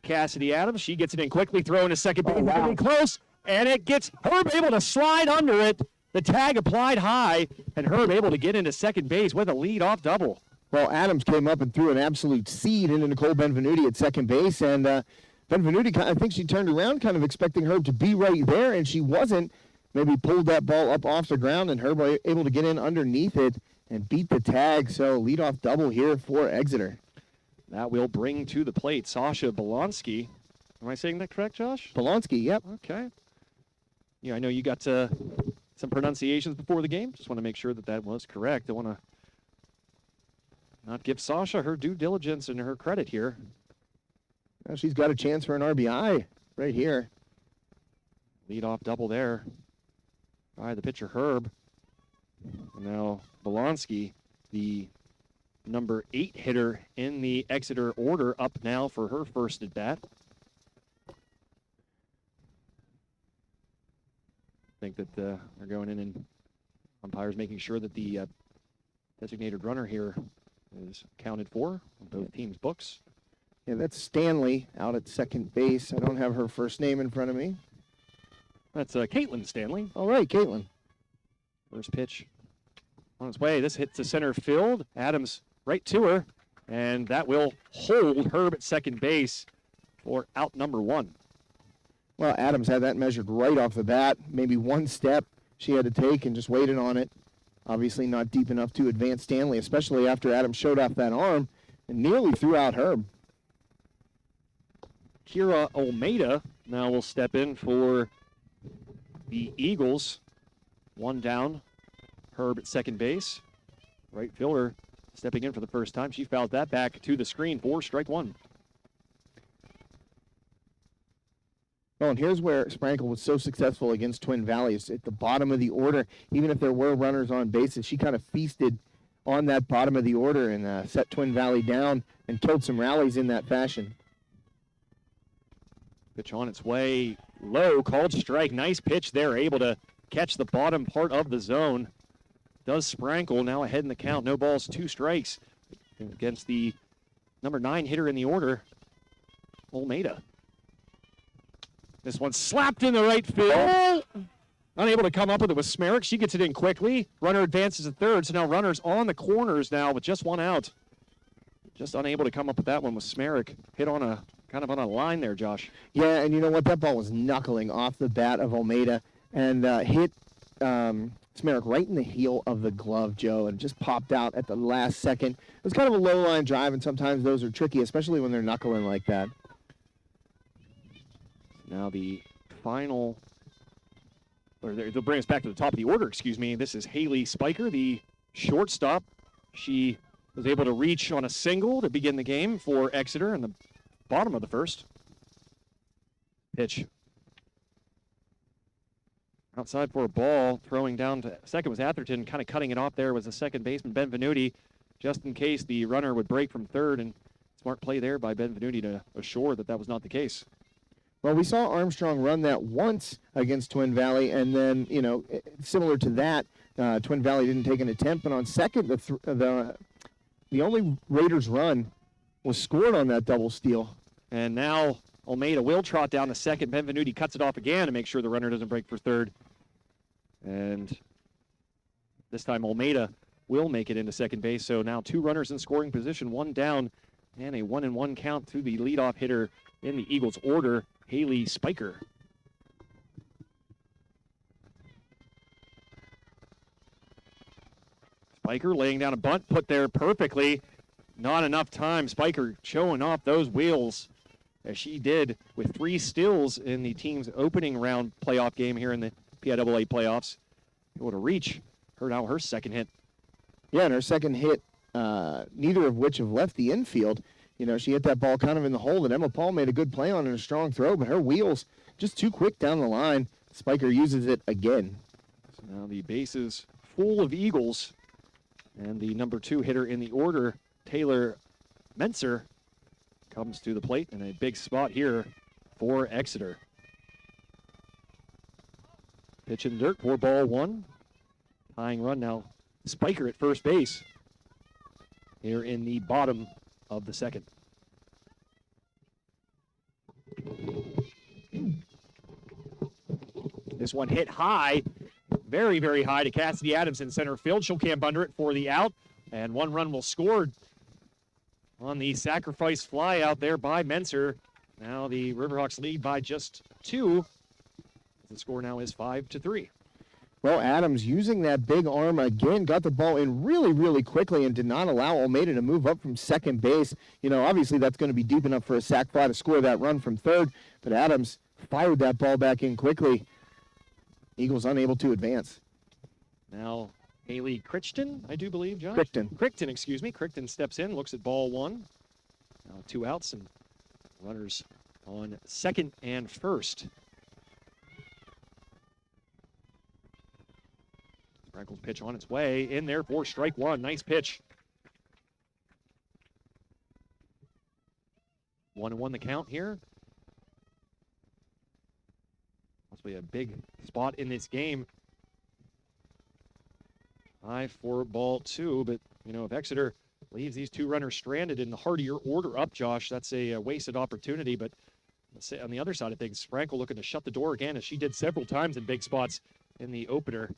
Cassidy Adams, she gets it in quickly, throwing to second base. Getting close, and it gets Herb able to slide under it. The tag applied high, and Herb able to get into second base with a lead-off double. Well, Adams came up and threw an absolute seed into Nicole Benvenuti at second base, and Benvenuti, I think she turned around kind of expecting Herb to be right there, and she wasn't. Maybe pulled that ball up off the ground, and Herb was able to get in underneath it and beat the tag. So leadoff double here for Exeter. That will bring to the plate Sasha Bolonsky. Am I saying that correct, Josh? Bolonsky, yep. Okay. Yeah, I know you got some pronunciations before the game. Just want to make sure that that was correct. I want to not give Sasha her due diligence and her credit here. Well, she's got a chance for an RBI right here. Leadoff double there by the pitcher Herb. And now Bolonsky, the number 8 hitter in the Exeter order, up now for her first at bat. I think that they're going in and umpires making sure that the designated runner here is accounted for on both teams' books. Yeah, that's Stanley out at second base. I don't have her first name in front of me. That's Caitlin Stanley. All right, Caitlin. First pitch on its way. This hits the center field. Adams right to her, and that will hold Herb at second base for out number 1. Well, Adams had that measured right off the bat. Maybe one step she had to take and just waited on it. Obviously not deep enough to advance Stanley, especially after Adams showed off that arm and nearly threw out Herb. Kira Almeida now will step in for the Eagles. 1 down. Herb at second base. Right fielder stepping in for the first time. She fouls that back to the screen for strike 1. Oh, and here's where Sprankle was so successful against Twin Valley. It's at the bottom of the order. Even if there were runners on bases, she kind of feasted on that bottom of the order and set Twin Valley down and killed some rallies in that fashion. Pitch on its way. Low, called strike. Nice pitch there. Able to catch the bottom part of the zone. Does Sprankle, now ahead in the count. No balls, 2 strikes against the number 9 hitter in the order, Almeida. This one slapped in the right field. Unable to come up with it with Smerrick. She gets it in quickly. Runner advances to third, so now runners on the corners now with just 1 out. Just unable to come up with that one with Smerrick. Hit on a kind of on a line there, Josh. Yeah, and you know what? That ball was knuckling off the bat of Almeida and hit Smerrick right in the heel of the glove, Joe, and just popped out at the last second. It was kind of a low-line drive, and sometimes those are tricky, especially when they're knuckling like that. Now the final, or they'll bring us back to the top of the order, excuse me. This is Haley Spiker, the shortstop. She was able to reach on a single to begin the game for Exeter in the bottom of the first. Pitch. Outside for a ball, throwing down to second was Atherton, kind of cutting it off there was the second baseman, Benvenuti, just in case the runner would break from third, and smart play there by Benvenuti to assure that that was not the case. Well, we saw Armstrong run that once against Twin Valley, and then, similar to that, Twin Valley didn't take an attempt, but on second, the only Raiders run was scored on that double steal. And now Almeida will trot down to second. Benvenuti cuts it off again to make sure the runner doesn't break for third. And this time Almeida will make it into second base. So now 2 runners in scoring position, 1 down, and a 1-1 count to the leadoff hitter in the Eagles' order, Haley Spiker. Spiker laying down a bunt, put there perfectly. Not enough time. Spiker showing off those wheels as she did with 3 steals in the team's opening round playoff game here in the PIAA playoffs. Able to reach her second hit. Yeah, and her second hit, neither of which have left the infield. She hit that ball kind of in the hole that Emma Paul made a good play on in a strong throw, but her wheels just too quick down the line. Spiker uses it again. So now the bases full of Eagles, and the number 2 hitter in the order, Taylor Menser, comes to the plate in a big spot here for Exeter. Pitch in the dirt, 4-1. Tying run now, Spiker at first base here in the bottom of the second. This one hit high, very, very high to Cassidy Adams in center field. She'll camp under it for the out, and 1 run will score on the sacrifice fly out there by Menser. Now the Riverhawks lead by just 2. The score now is 5-3. Well, Adams using that big arm again, got the ball in really, really quickly and did not allow Almeida to move up from second base. Obviously that's going to be deep enough for a sac fly to score that run from third, but Adams fired that ball back in quickly. Eagles unable to advance. Now Haley Crichton, I do believe, Josh? Crichton, excuse me. Crichton steps in, looks at ball 1. Now 2 outs and runners on second and first. Sprinkle's pitch on its way in there for strike 1. Nice pitch. 1-1 the count here. Possibly a big spot in this game. 5 for ball 2, but if Exeter leaves these 2 runners stranded in the heart of your order up, Josh, that's a wasted opportunity. But let's say on the other side of things, Sprinkle looking to shut the door again, as she did several times in big spots in the opener.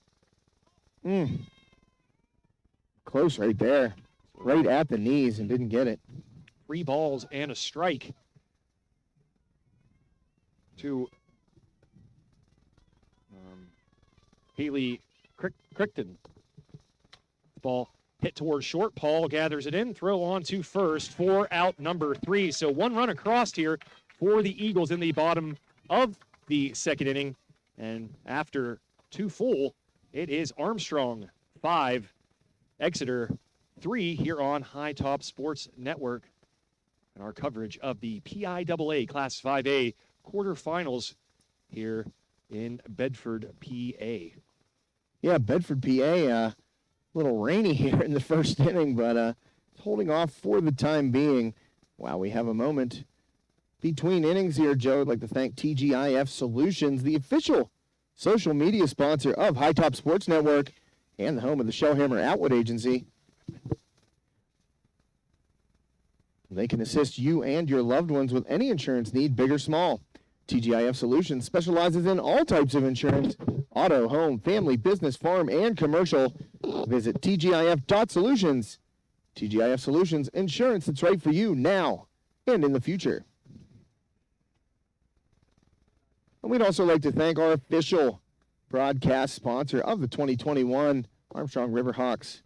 Close right there, right at the knees, and didn't get it. 3 balls and a strike to Haley Crichton. Ball hit towards short. Paul gathers it in. Throw on to first for out number 3. So 1 run across here for the Eagles in the bottom of the second inning. And after 2 full, it is Armstrong 5, Exeter 3 here on High Top Sports Network. And our coverage of the PIAA Class 5A quarterfinals here in Bedford, PA. Yeah, Bedford, PA, little rainy here in the first inning, but it's holding off for the time being. Wow, we have a moment between innings here, Joe. I'd like to thank TGIF Solutions, the official social media sponsor of High Top Sports Network and the home of the Shellhammer Atwood Agency. They can assist you and your loved ones with any insurance need, big or small. TGIF Solutions specializes in all types of insurance: auto, home, family, business, farm, and commercial. Visit tgif.solutions. TGIF Solutions, insurance that's right for you now and in the future. And we'd also like to thank our official broadcast sponsor of the 2021 Armstrong Riverhawks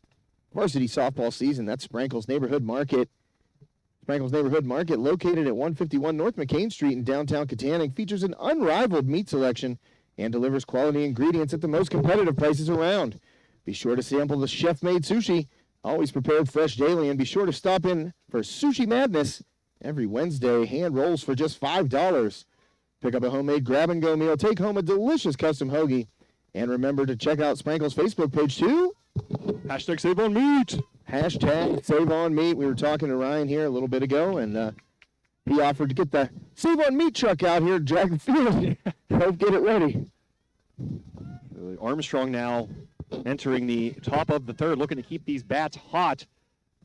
varsity softball season. That's Sprinkle's Neighborhood Market. Sprinkle's Neighborhood Market, located at 151 North McCain Street in downtown Katanning, features an unrivaled meat selection and delivers quality ingredients at the most competitive prices around. Be sure to sample the chef-made sushi, always prepared fresh daily, and be sure to stop in for Sushi Madness every Wednesday. Hand rolls for just $5. Pick up a homemade grab-and-go meal. Take home a delicious custom hoagie. And remember to check out Sprankle's Facebook page, too. Hashtag Save on Meat. Hashtag Save on Meat. We were talking to Ryan here a little bit ago, and he offered to get the Save on Meat truck out here to drag the field. Help get it ready. Armstrong now entering the top of the third, looking to keep these bats hot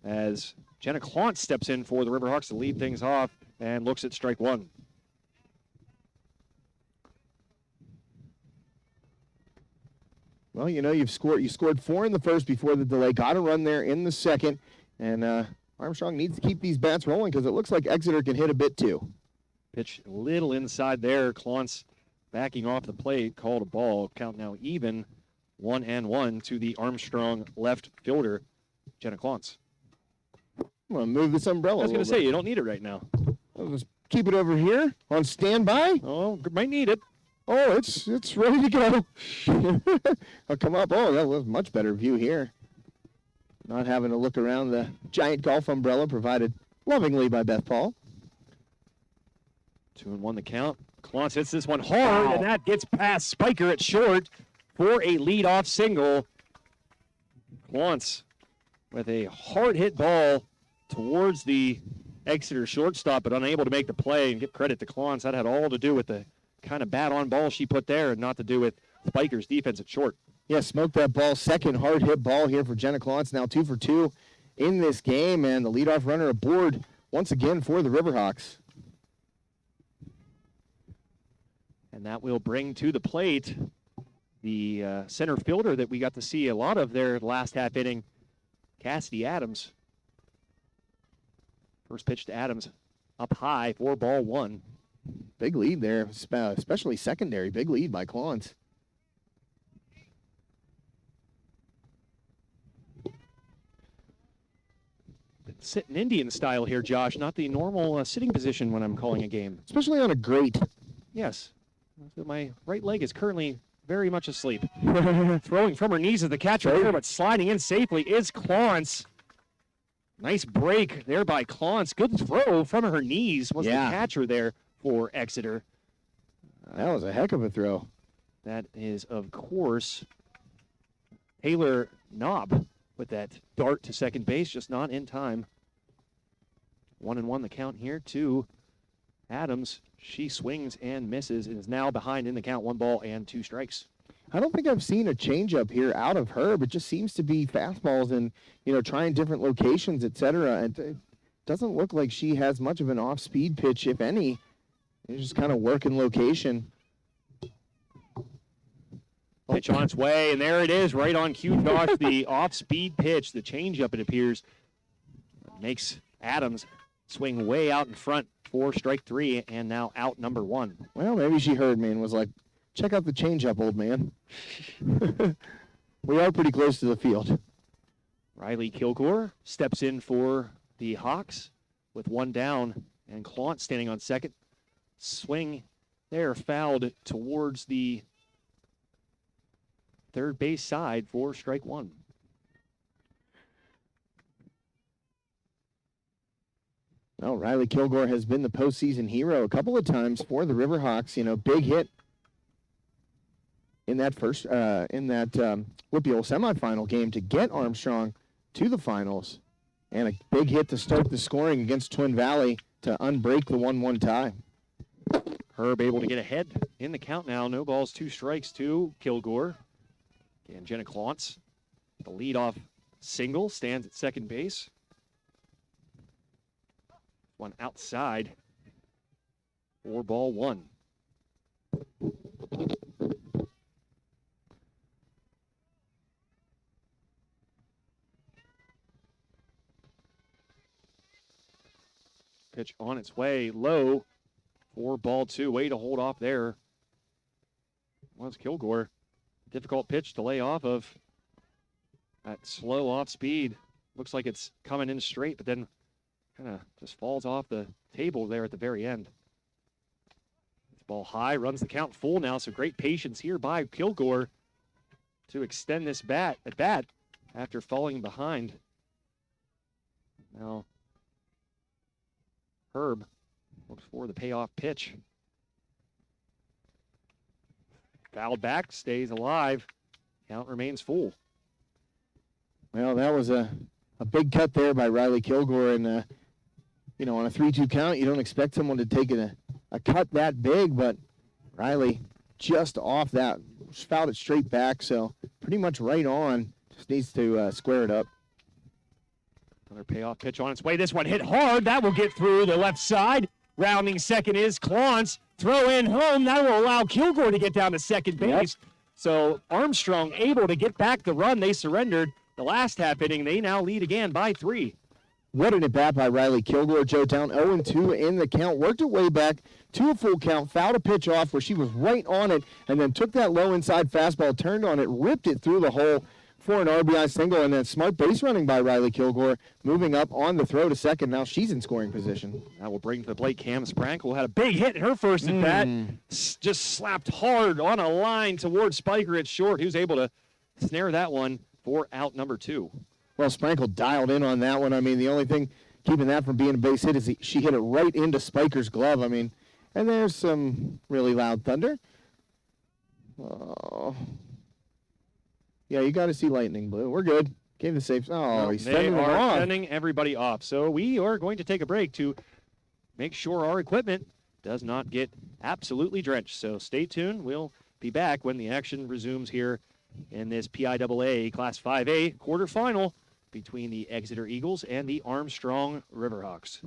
as Jenna Clont steps in for the Riverhawks to lead things off and looks at strike one. Well, you know, you scored 4 in the first before the delay. Got a run there in the second, and Armstrong needs to keep these bats rolling because it looks like Exeter can hit a bit too. Pitch a little inside there. Clont's backing off the plate, called a ball. Count now even, 1-1 to the Armstrong left fielder, Jenna Clontz. I'm going to move this umbrella. I was going to say, you don't need it right now. I'll just keep it over here on standby. Oh, might need it. Oh, it's ready to go. I'll come up. Oh, that was a much better view here. Not having to look around the giant golf umbrella provided lovingly by Beth Paul. 2-1 the count. Clontz hits this one hard, and that gets past Spiker at short for a leadoff single. Clontz with a hard hit ball towards the Exeter shortstop, but unable to make the play, and give credit to Clontz. That had all to do with the kind of bat on ball she put there and not to do with Spiker's defense at short. Yeah, smoked that ball. Second hard hit ball here for Jenna Clontz. Now 2 for 2 in this game, and the leadoff runner aboard once again for the Riverhawks. And that will bring to the plate the center fielder that we got to see a lot of their last half inning, Cassidy Adams. First pitch to Adams, up high, 4-1. Big lead there, especially secondary. Big lead by Clontz. Sitting Indian style here, Josh, not the normal sitting position when I'm calling a game. Especially on a grate. Yes. My right leg is currently very much asleep. Throwing from her knees at the catcher there, but sliding in safely is Clontz. Nice break there by Clontz. Good throw from her knees was the catcher there for Exeter. That was a heck of a throw. That is, of course, Taylor Knob with that dart to second base, just not in time. 1-1 the count here to Adams. She swings and misses and is now behind in the count, 1 ball and 2 strikes. I don't think I've seen a changeup here out of her, but just seems to be fastballs and, you know, trying different locations, etc. And it doesn't look like she has much of an off-speed pitch, if any. It's just kind of working location. Pitch on its way, and there it is, right on cue, Josh. The off-speed pitch, the changeup, it appears, makes Adams swing way out in front for strike 3, and now out number 1. Well, maybe she heard me and was like, check out the changeup, old man. We are pretty close to the field. Riley Kilgore steps in for the Hawks with 1 down, and Clontz standing on second. Swing there, fouled towards the third base side for strike 1. Well, Riley Kilgore has been the postseason hero a couple of times for the Riverhawks. You know, big hit in that WPIAL semifinal game to get Armstrong to the finals, and a big hit to start the scoring against Twin Valley to unbreak the 1-1 tie. Herb able to get ahead in the count now. No balls, 2 strikes to Kilgore. And Jenna Clontz, the leadoff single, stands at second base. One outside. 4-1. Pitch on its way, low. 4-2. Way to hold off there was Kilgore. Difficult pitch to lay off of. That slow off speed. Looks like it's coming in straight, but then kind of just falls off the table there at the very end. This ball high, runs the count full now, so great patience here by Kilgore to extend this bat after falling behind. Now, Herb looks for the payoff pitch. Fouled back, stays alive. Count remains full. Well, that was a big cut there by Riley Kilgore. And, you know, on a 3-2 count, you don't expect someone to take a cut that big, but Riley just off that. Fouled it straight back, so pretty much right on. Just needs to square it up. Another payoff pitch on its way. This one hit hard. That will get through the left side. Rounding second is Clance. Throw in home. That will allow Kilgore to get down to second base. Yep. So Armstrong able to get back the run they surrendered the last half inning. They now lead again by 3. What an at-bat by Riley Kilgore. Joe down 0-2 in the count. Worked it way back to a full count. Fouled a pitch off where she was right on it, and then took that low inside fastball, turned on it, ripped it through the hole for an RBI single, and then smart base running by Riley Kilgore, moving up on the throw to second. Now she's in scoring position. That will bring to the plate Cam Sprankle. Had a big hit in her first at bat. Just slapped hard on a line towards Spiker at short. He was able to snare that one for out number 2. Well, Sprankle dialed in on that one. I mean, the only thing keeping that from being a base hit is she hit it right into Spiker's glove. I mean, and there's some really loud thunder. Oh. Yeah, you got to see lightning, Blue. We're good. Gave the safe. Oh, he's sending them off. Sending everybody off. So we are going to take a break to make sure our equipment does not get absolutely drenched. So stay tuned. We'll be back when the action resumes here in this PIAA Class 5A quarterfinal between the Exeter Eagles and the Armstrong Riverhawks.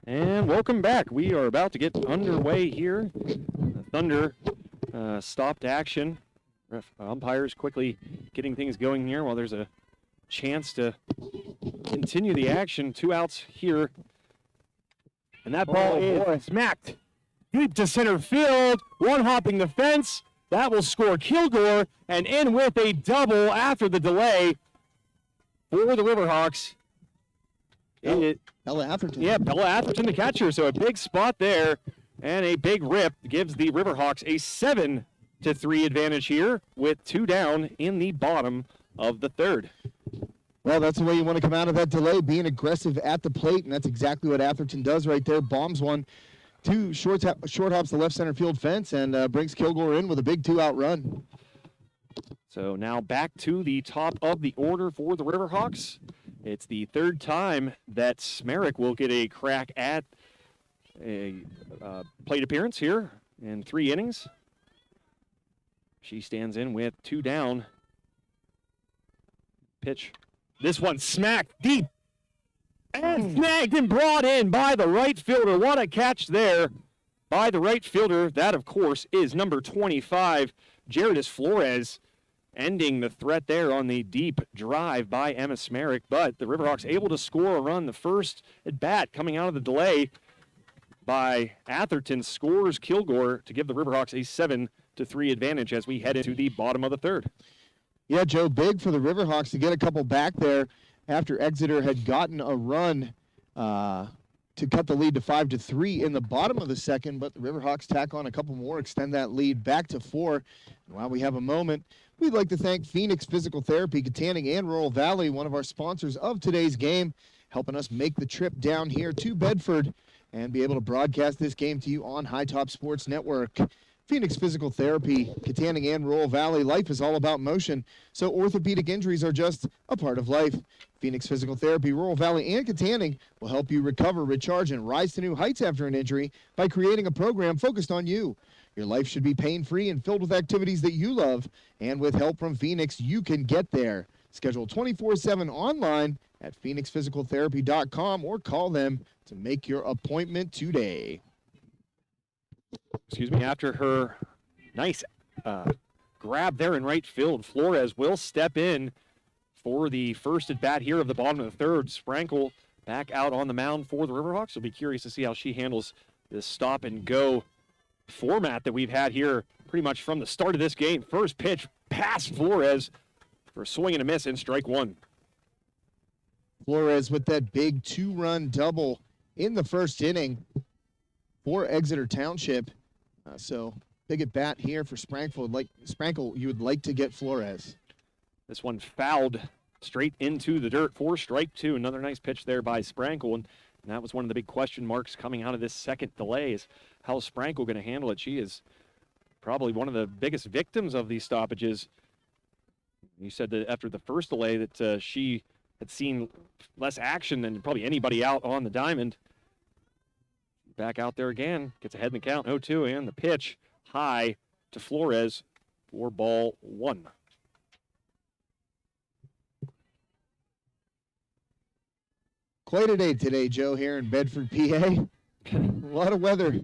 And welcome back. We are about to get underway here. The Thunder stopped action. Umpires quickly getting things going here while there's a chance to continue the action. 2 outs here. And that ball is smacked deep to center field. One hopping the fence. That will score Kilgore, and in with a double after the delay for the Riverhawks. Bella Atherton. Yeah, Bella Atherton, the catcher. So a big spot there and a big rip gives the Riverhawks a 7-3 advantage here with 2 down in the bottom of the third. Well, that's the way you want to come out of that delay, being aggressive at the plate, and that's exactly what Atherton does right there. Bombs one, 2 short hops the left center field fence, and brings Kilgore in with a big 2-out run. So now back to the top of the order for the Riverhawks. It's the 3rd time that Smerick will get a crack at a plate appearance here in 3 innings. She stands in with 2 down. Pitch. This one smacked deep and snagged and brought in by the right fielder. What a catch there by the right fielder. That, of course, is number 25, Jaredis Flores, ending the threat there on the deep drive by Emma Smerick. But the Riverhawks able to score a run. The first at bat coming out of the delay by Atherton scores Kilgore to give the Riverhawks a 7-3 advantage as we head into the bottom of the third. Yeah, Joe, big for the Riverhawks to get a couple back there after Exeter had gotten a run to cut the lead to 5-3 in the bottom of the second, but the Riverhawks tack on a couple more, extend that lead back to 4. And while we have a moment, we'd like to thank Phoenix Physical Therapy, Katanning and Rural Valley, one of our sponsors of today's game, helping us make the trip down here to Bedford and be able to broadcast this game to you on High Top Sports Network. Phoenix Physical Therapy, Katanning and Rural Valley. Life is all about motion, so orthopedic injuries are just a part of life. Phoenix Physical Therapy, Rural Valley, and Katanning will help you recover, recharge, and rise to new heights after an injury by creating a program focused on you. Your life should be pain-free and filled with activities that you love, and with help from Phoenix, you can get there. Schedule 24/7 online at phoenixphysicaltherapy.com or call them to make your appointment today. Excuse me, after her nice grab there in right field, Flores will step in for the first at bat here of the bottom of the third. Sprankle back out on the mound for the Riverhawks. We'll be curious to see how she handles this stop and go format that we've had here pretty much from the start of this game. First pitch past Flores for a swing and a miss and strike 1. Flores with that big 2-run double in the first inning for Exeter Township. So big at bat here for Sprankle. You would like to get Flores. This one fouled straight into the dirt for strike 2. Another nice pitch there by Sprankle, and that was one of the big question marks coming out of this second delay is how is Sprankle going to handle it? She is probably one of the biggest victims of these stoppages. You said that after the first delay that she had seen less action than probably anybody out on the diamond. Back out there again, gets ahead in the count, 0-2, and the pitch high to Flores for ball 1. Quite a day today, Joe, here in Bedford, PA. A lot of weather.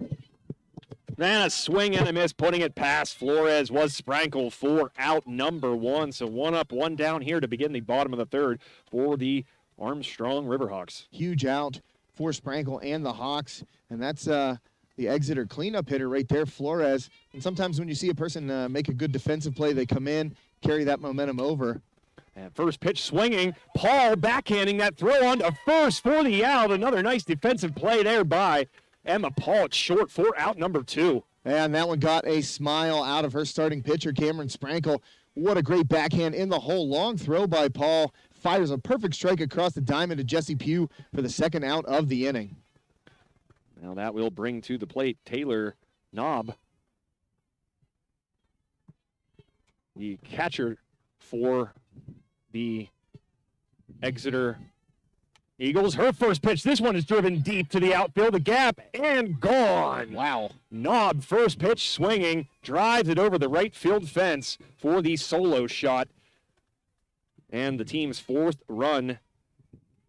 And a swing and a miss, putting it past Flores was Sprankle for out number 1. So 1 up, 1 down here to begin the bottom of the third for the Armstrong Riverhawks. Huge out for Sprankle and the Hawks. And that's the Exeter cleanup hitter right there, Flores. And sometimes when you see a person make a good defensive play, they come in, carry that momentum over. And first pitch swinging, Paul backhanding that throw on to first for the out. Another nice defensive play there by Emma Paul. It's short for out number 2. And that one got a smile out of her starting pitcher, Cameron Sprankle. What a great backhand in the hole. Long throw by Paul. Fires a perfect strike across the diamond to Jesse Pugh for the second out of the inning. Now that will bring to the plate Taylor Knob, the catcher for the Exeter Eagles. Her first pitch, this one is driven deep to the outfield, the gap, and gone. Wow. Knob, first pitch swinging, drives it over the right field fence for the solo shot. And the team's 4th run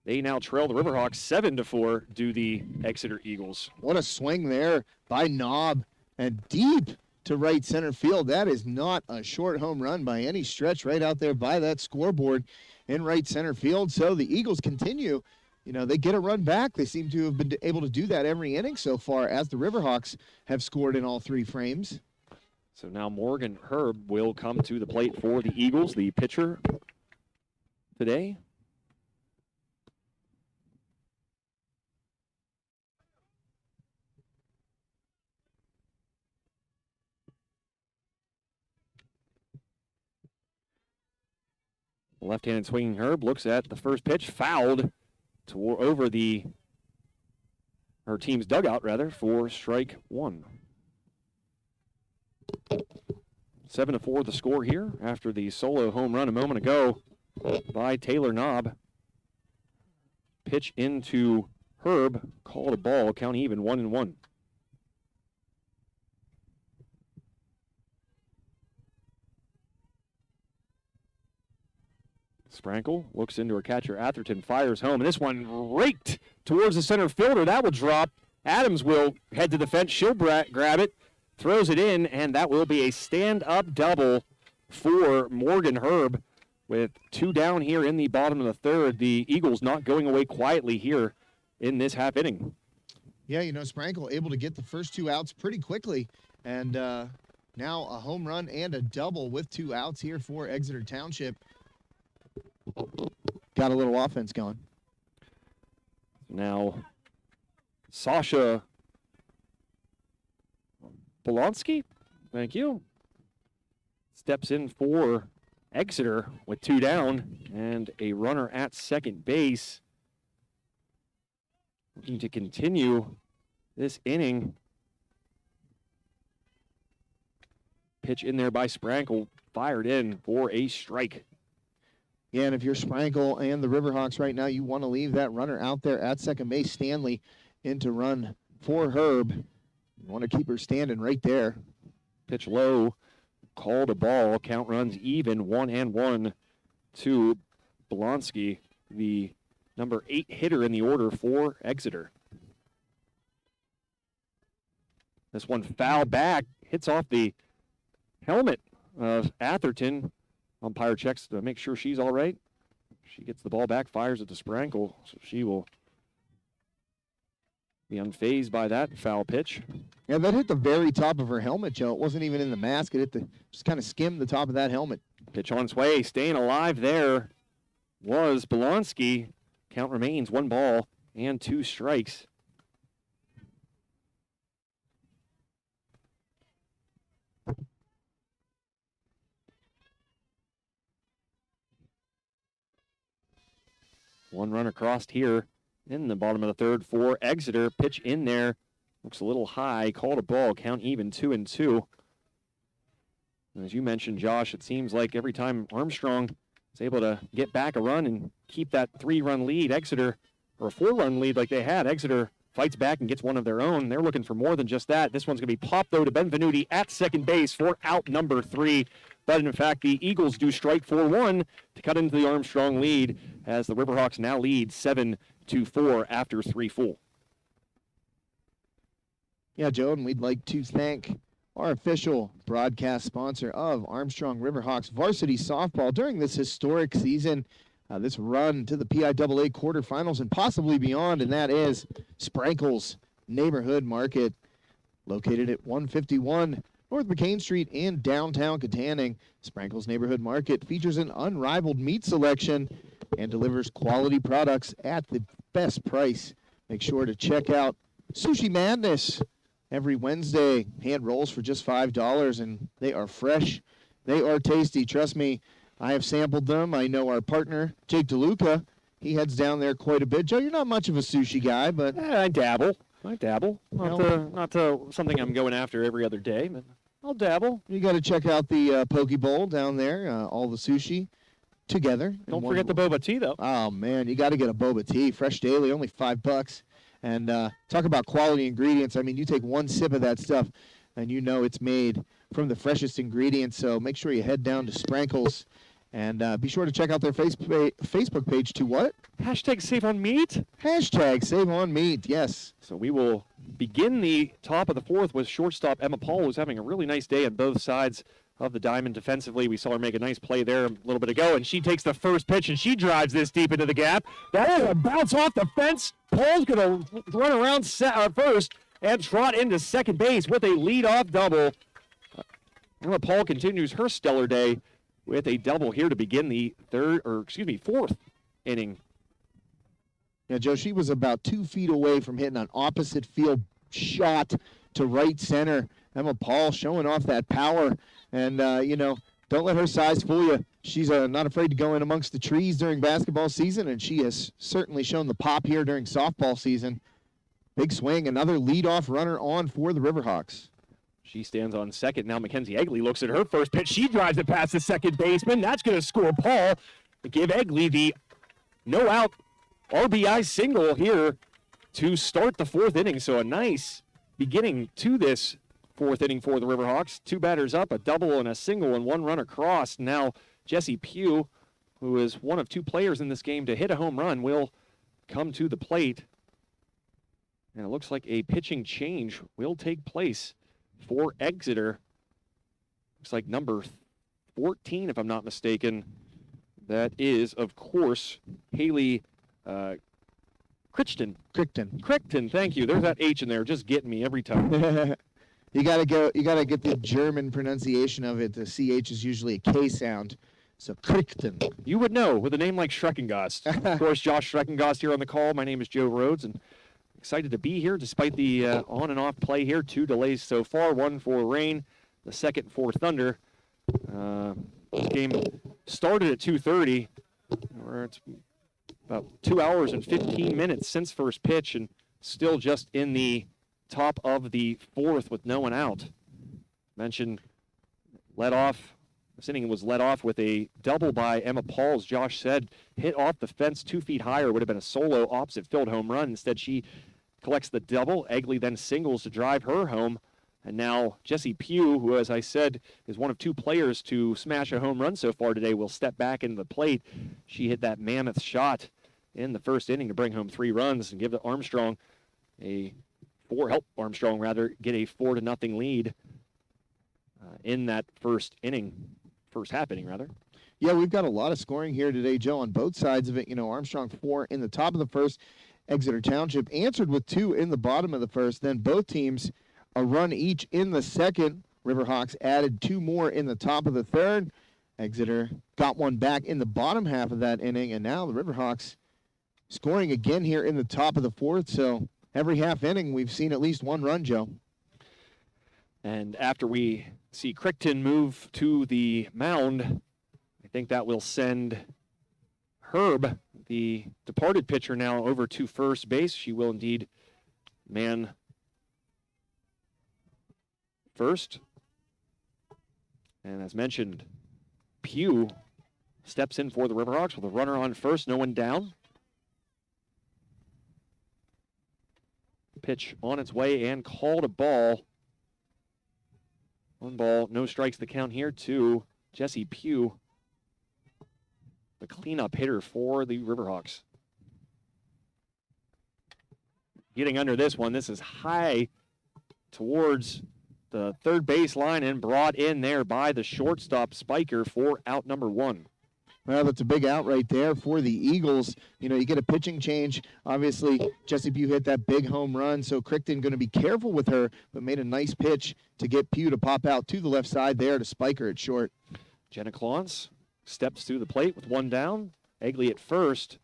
They now trail the Riverhawks 7-4 do the Exeter Eagles. What a swing there by Knob, and deep to right center field. That is not a short home run by any stretch, right out there by that scoreboard in right center field. So the Eagles continue. They get a run back. They seem to have been able to do that every inning so far, as the Riverhawks have scored in all 3 frames. So now Morgan Herb will come to the plate for the Eagles, the pitcher today. Left-handed swinging Herb looks at the first pitch, fouled over her team's dugout, rather, for strike 1. 7-4 the score here after the solo home run a moment ago by Taylor Knob. Pitch into Herb, called a ball, count even, 1-1. Sprankle looks into her catcher. Atherton fires home, and this one raked towards the center fielder. That will drop. Adams will head to the fence. She'll grab it, throws it in, and that will be a stand-up double for Morgan Herb. With 2 down here in the bottom of the 3rd, the Eagles not going away quietly here in this half inning. Yeah, Sprankle able to get the first 2 outs pretty quickly, and now a home run and a double with 2 outs here for Exeter Township. Got a little offense going. Now, Sasha Polonsky, thank you, steps in for Exeter with 2 down and a runner at second base. Looking to continue this inning. Pitch in there by Sprankle, fired in for a strike. Yeah, and if you're Sprankle and the Riverhawks right now, you want to leave that runner out there at second base. Stanley in to run for Herb. You want to keep her standing right there. Pitch low, called a ball. Count runs even, 1-1 to Bolonsky, the number 8 hitter in the order for Exeter. This one foul back, hits off the helmet of Atherton. Umpire checks to make sure she's all right. She gets the ball back, fires it to Sprankle, so she will be unfazed by that foul pitch. Yeah, that hit the very top of her helmet, Joe. It wasn't even in the mask. It hit just kind of skimmed the top of that helmet. Pitch on its way, staying alive there was Bolonsky. Count remains 1 ball and 2 strikes. One run across here in the bottom of the 3rd for Exeter. Pitch in there. Looks a little high. Called a ball. Count even, 2-2. And as you mentioned, Josh, it seems like every time Armstrong is able to get back a run and keep that 3-run lead, Exeter, or a 4-run lead like they had, Exeter fights back and gets one of their own. They're looking for more than just that. This one's going to be popped, though, to Benvenuti at second base for out number 3. But, in fact, the Eagles do strike for 1 to cut into the Armstrong lead as the Riverhawks now lead 7-4 after 3 full. Yeah, Joe, and we'd like to thank our official broadcast sponsor of Armstrong Riverhawks varsity softball during this historic season, this run to the PIAA quarterfinals and possibly beyond, and that is Sprankle's Neighborhood Market, located at 151 North McCain Street in downtown Katanning. Sprankle's Neighborhood Market features an unrivaled meat selection and delivers quality products at the best price. Make sure to check out Sushi Madness every Wednesday. Hand rolls for just $5, and they are fresh. They are tasty. Trust me, I have sampled them. I know our partner, Jake DeLuca, he heads down there quite a bit. Joe, you're not much of a sushi guy, but... I dabble. Not something I'm going after every other day, but I'll dabble. You got to check out the Poke Bowl down there, all the sushi together. Don't forget the boba tea, though. Oh, man, you got to get a boba tea. Fresh daily, only $5. And talk about quality ingredients. I mean, you take one sip of that stuff, and you know it's made from the freshest ingredients. So make sure you head down to Sprankle's And be sure to check out their Facebook page to what? Hashtag save on meat. Hashtag save on meat, yes. So we will begin the top of the fourth with shortstop Emma Paul, who's having a really nice day on both sides of the diamond defensively. We saw her make a nice play there a little bit ago, and she takes the first pitch, and she drives this deep into the gap. That's going to bounce off the fence. Paul's going to run around first and trot into second base with a leadoff double. Emma Paul continues her stellar day with a double here to begin the fourth inning. Yeah, Joe, she was about 2 feet away from hitting an opposite field shot to right center. Emma Paul showing off that power. And, don't let her size fool you. She's not afraid to go in amongst the trees during basketball season, and she has certainly shown the pop here during softball season. Big swing, another leadoff runner on for the Riverhawks. She stands on second. Now Mackenzie Egley looks at her first pitch. She drives it past the second baseman. That's going to score Paul. Give Egley the no-out RBI single here to start the fourth inning. So a nice beginning to this fourth inning for the Riverhawks. 2 batters up, a double and a single, and 1 run across. Now Jessie Pugh, who is one of 2 players in this game to hit a home run, will come to the plate. And it looks like a pitching change will take place for Exeter. Looks like number 14, if I'm not mistaken. That is, of course, Haley Crichton. Crichton, thank you. There's that H in there, just getting me every time. You gotta get the German pronunciation of it. The CH is usually a K sound. So Crichton. You would know with a name like Schreckengast. Of course, Josh Schreckengast here on the call. My name is Joe Rhodes, and excited to be here despite the on and off play here. 2 delays so far, 1 for rain, the second for thunder. This game started at 2:30. It's about 2 hours and 15 minutes since first pitch, and still just in the top of the fourth with no one out. Mentioned this inning was led off with a double by Emma Paul, as Josh said. Hit off the fence 2 feet higher, would have been a solo opposite field home run. Instead, she collects the double. Egley then singles to drive her home. And now Jessie Pugh, who, as I said, is one of 2 players to smash a home run so far today, will step back into the plate. She hit that mammoth shot in the first inning to bring home 3 runs and give the Armstrong help Armstrong get a 4-0 lead in that first half inning. Yeah, we've got a lot of scoring here today, Joe, on both sides of it. Armstrong 4 in the top of the first. Exeter Township answered with 2 in the bottom of the first. Then both teams a run each in the second. Riverhawks added 2 more in the top of the third. Exeter got 1 back in the bottom half of that inning, and now the Riverhawks scoring again here in the top of the fourth. So every half inning we've seen at least 1 run, Joe. And after we see Crichton move to the mound, I think that will send Herb, the departed pitcher, now over to first base. She will indeed man first. And as mentioned, Pugh steps in for the Riverhawks with a runner on first, no one down. Pitch on its way and called a ball. 1 ball, no strikes the count here to Jessie Pugh, the cleanup hitter for the Riverhawks. Getting under this one, this is high towards the third base line and brought in there by the shortstop Spiker for out number 1. Well, that's a big out right there for the Eagles. You get a pitching change. Obviously, Jessie Pugh hit that big home run, so Crichton going to be careful with her, but made a nice pitch to get Pugh to pop out to the left side there to Spiker at short. Jenna Claus steps to the plate with 1 down. Egley at first,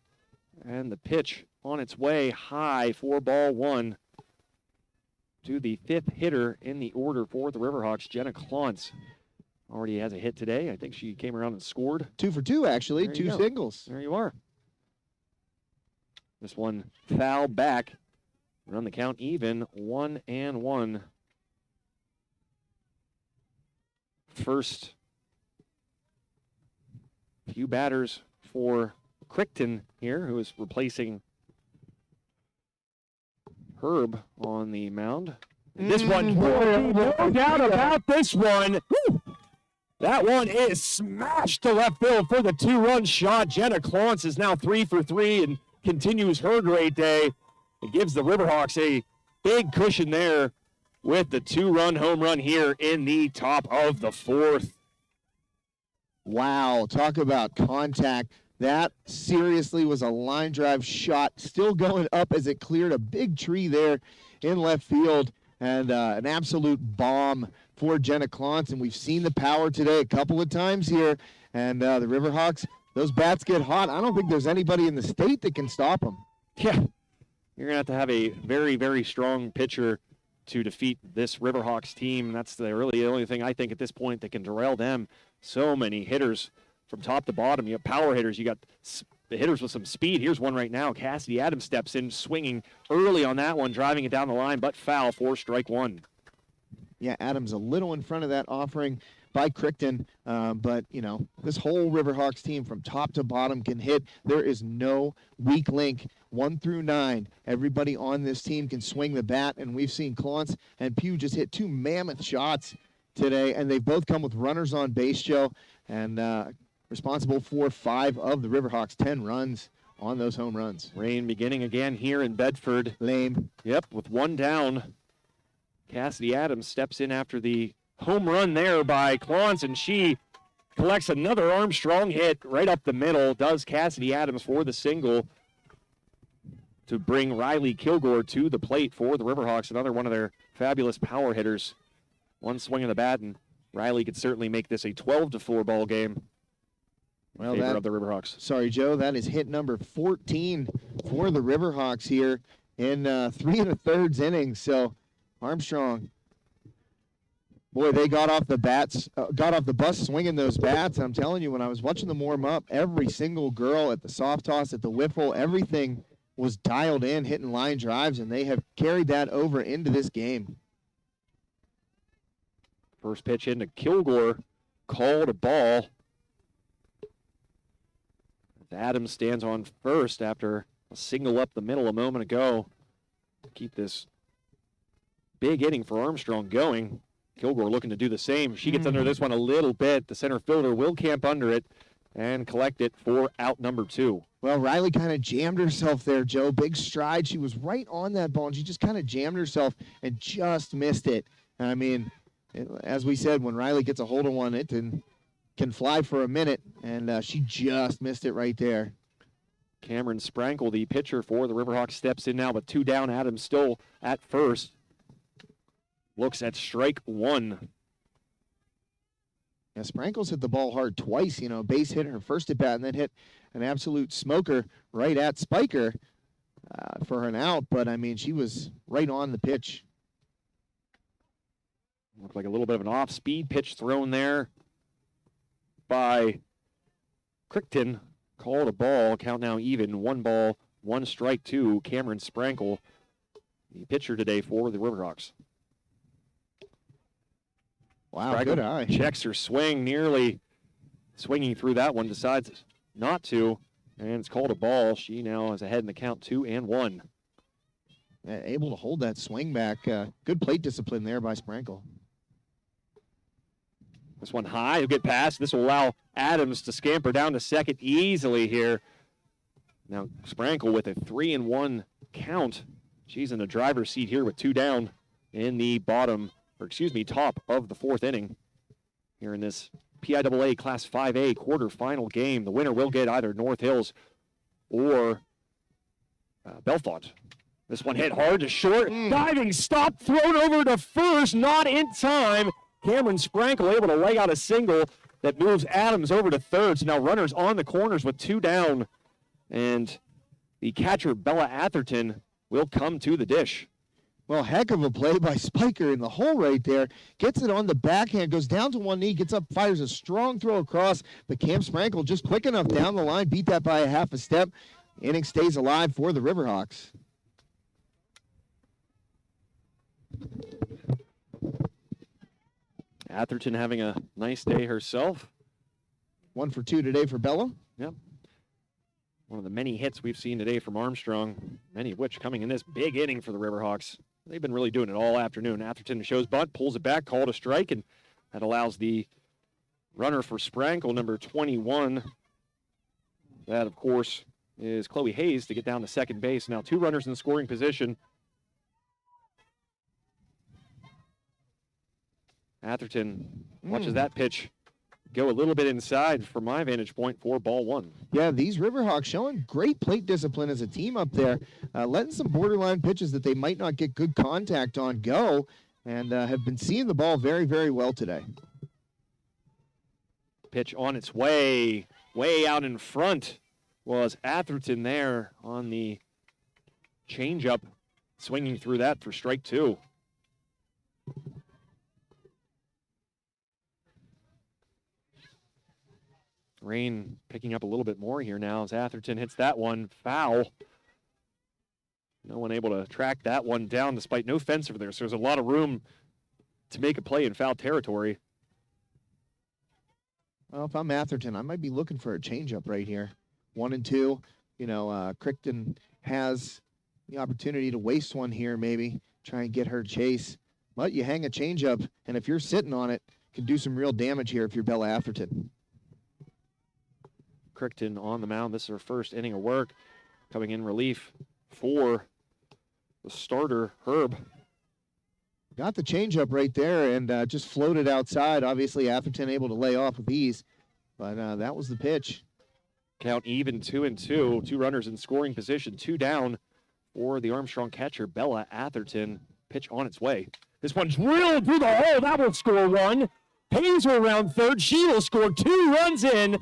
and the pitch on its way high for ball 1 to the 5th hitter in the order for the Riverhawks, Jenna Claus. Already has a hit today. I think she came around and scored. 2 for 2, actually. 2 singles. There you are. This one foul back. Run the count even. 1-1. First few batters for Crichton here, who is replacing Herb on the mound. This one, no doubt about this one. Woo! That one is smashed to left field for the 2-run shot. Jenna Clance is now 3 for 3 and continues her great day. It gives the Riverhawks a big cushion there with the 2-run home run here in the top of the 4th. Wow, talk about contact. That seriously was a line drive shot, still going up as it cleared a big tree there in left field, and an absolute bomb for Jenna Clance. And we've seen the power today a couple of times here, and the Riverhawks, those bats get hot. I don't think there's anybody in the state that can stop them. Yeah, you're going to have a very, very strong pitcher to defeat this Riverhawks team. That's really the only thing I think at this point that can derail them. So many hitters from top to bottom. You have power hitters. You got the hitters with some speed. Here's one right now. Cassidy Adams steps in, swinging early on that one, driving it down the line, but foul for strike one. Yeah, Adams a little in front of that offering by Crichton, but, you know, this whole Riverhawks team from top to bottom can hit. There is no weak link. 1 through 9, everybody on this team can swing the bat, and we've seen Clance and Pugh just hit 2 mammoth shots today, and they've both come with runners on base, Joe, and responsible for 5 of the Riverhawks' 10 runs on those home runs. Rain beginning again here in Bedford. Lame. Yep, with 1 down. Cassidy Adams steps in after the home run there by Clance, and she collects another Armstrong hit right up the middle. Does Cassidy Adams for the single to bring Riley Kilgore to the plate for the Riverhawks, another one of their fabulous power hitters. One swing of the bat, and Riley could certainly make this a 12-4 ball game. Well, in favor of the Riverhawks. Sorry, Joe, that is hit number 14 for the Riverhawks here in 3 1/3 innings. So Armstrong, boy, they got off the bus swinging those bats. I'm telling you, when I was watching them warm up, every single girl at the soft toss, at the wiffle, everything was dialed in, hitting line drives, and they have carried that over into this game. First pitch into Kilgore, called a ball. Adams stands on first after a single up the middle a moment ago. Keep this big inning for Armstrong going. Kilgore looking to do the same. She gets under this one a little bit. The center fielder will camp under it and collect it for out number 2. Well, Riley kind of jammed herself there, Joe. Big stride. She was right on that ball, and she just kind of jammed herself and just missed it. I mean, as we said, when Riley gets a hold of one, it can fly for a minute, and she just missed it right there. Cameron Sprankle, the pitcher for the Riverhawks, steps in now, but 2 down. Adams still at first. Looks at strike 1. Yeah, Sprankle's hit the ball hard twice, you know, base hit her first at bat and then hit an absolute smoker right at Spiker for an out. But, I mean, she was right on the pitch. Looked like a little bit of an off-speed pitch thrown there by Crichton. Called a ball. Count now even. 1 ball, 1 strike to Cameron Sprankle, the pitcher today for the Riverhawks. Wow, Sprankle good eye. checks her swing, nearly swinging through that one, decides not to, and it's called a ball. She now is ahead in the count 2-1. Able to hold that swing back. Good plate discipline there by Sprankle. This one high, he'll get past. This will allow Adams to scamper down to second easily here. Now Sprankle with a 3-1 count. She's in the driver's seat here with 2 down in the top of the 4th inning here in this PIAA Class 5A quarterfinal game. The winner will get either North Hills or Bellefonte. This one hit hard to short. Diving stop, thrown over to first, not in time. Cameron Sprankle able to lay out a single that moves Adams over to third. So now runners on the corners with 2 down. And the catcher, Bella Atherton, will come to the dish. Well, heck of a play by Spiker in the hole right there. Gets it on the backhand, goes down to one knee, gets up, fires a strong throw across. But Cam Sprankle just quick enough down the line, beat that by a half a step. Inning stays alive for the Riverhawks. Atherton having a nice day herself. 1 for 2 today for Bella. Yep. One of the many hits we've seen today from Armstrong, many of which coming in this big inning for the Riverhawks. They've been really doing it all afternoon. Atherton shows bunt, pulls it back, called a strike, and that allows the runner for Sprankle, number 21. That, of course, is Chloe Hayes to get down to second base. Now 2 runners in scoring position. Atherton watches that pitch go a little bit inside from my vantage point for ball 1. Yeah, these Riverhawks showing great plate discipline as a team up there, letting some borderline pitches that they might not get good contact on go, and have been seeing the ball very, very well today. Pitch on its way out in front was Atherton there on the changeup, swinging through that for strike 2. Rain picking up a little bit more here now as Atherton hits that one foul. No one able to track that one down despite no fence over there, so there's a lot of room to make a play in foul territory. Well, if I'm Atherton, I might be looking for a changeup right here. 1 and 2. You know, Crichton has the opportunity to waste one here, maybe try and get her chase. But you hang a changeup, and if you're sitting on it, can do some real damage here if you're Bella Atherton. Crichton on the mound. This is her first inning of work. Coming in relief for the starter, Herb. Got the changeup right there and just floated outside. Obviously, Atherton able to lay off with ease, but that was the pitch. Count even 2-2. 2 runners in scoring position. 2 down for the Armstrong catcher, Bella Atherton. Pitch on its way. This one drilled through the hole. That will score 1. Hayes will round third. She will score 2 runs in